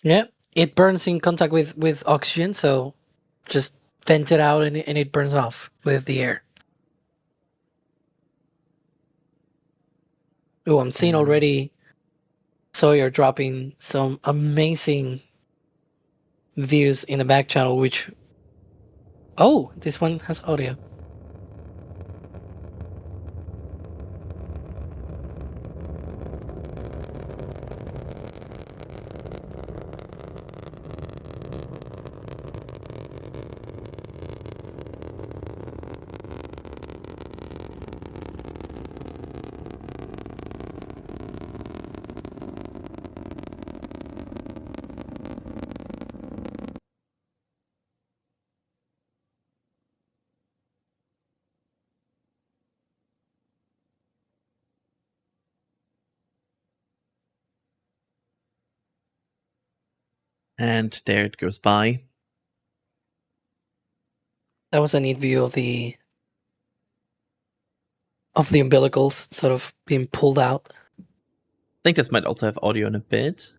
Yeah. It burns in contact with oxygen, so just vent it out and it burns off with the air. Oh, I'm seeing already Sawyer dropping some amazing views in the back channel, which... Oh, this one has audio. And there it goes by. That was a neat view of the umbilicals sort of being pulled out. I think this might also have audio in a bit.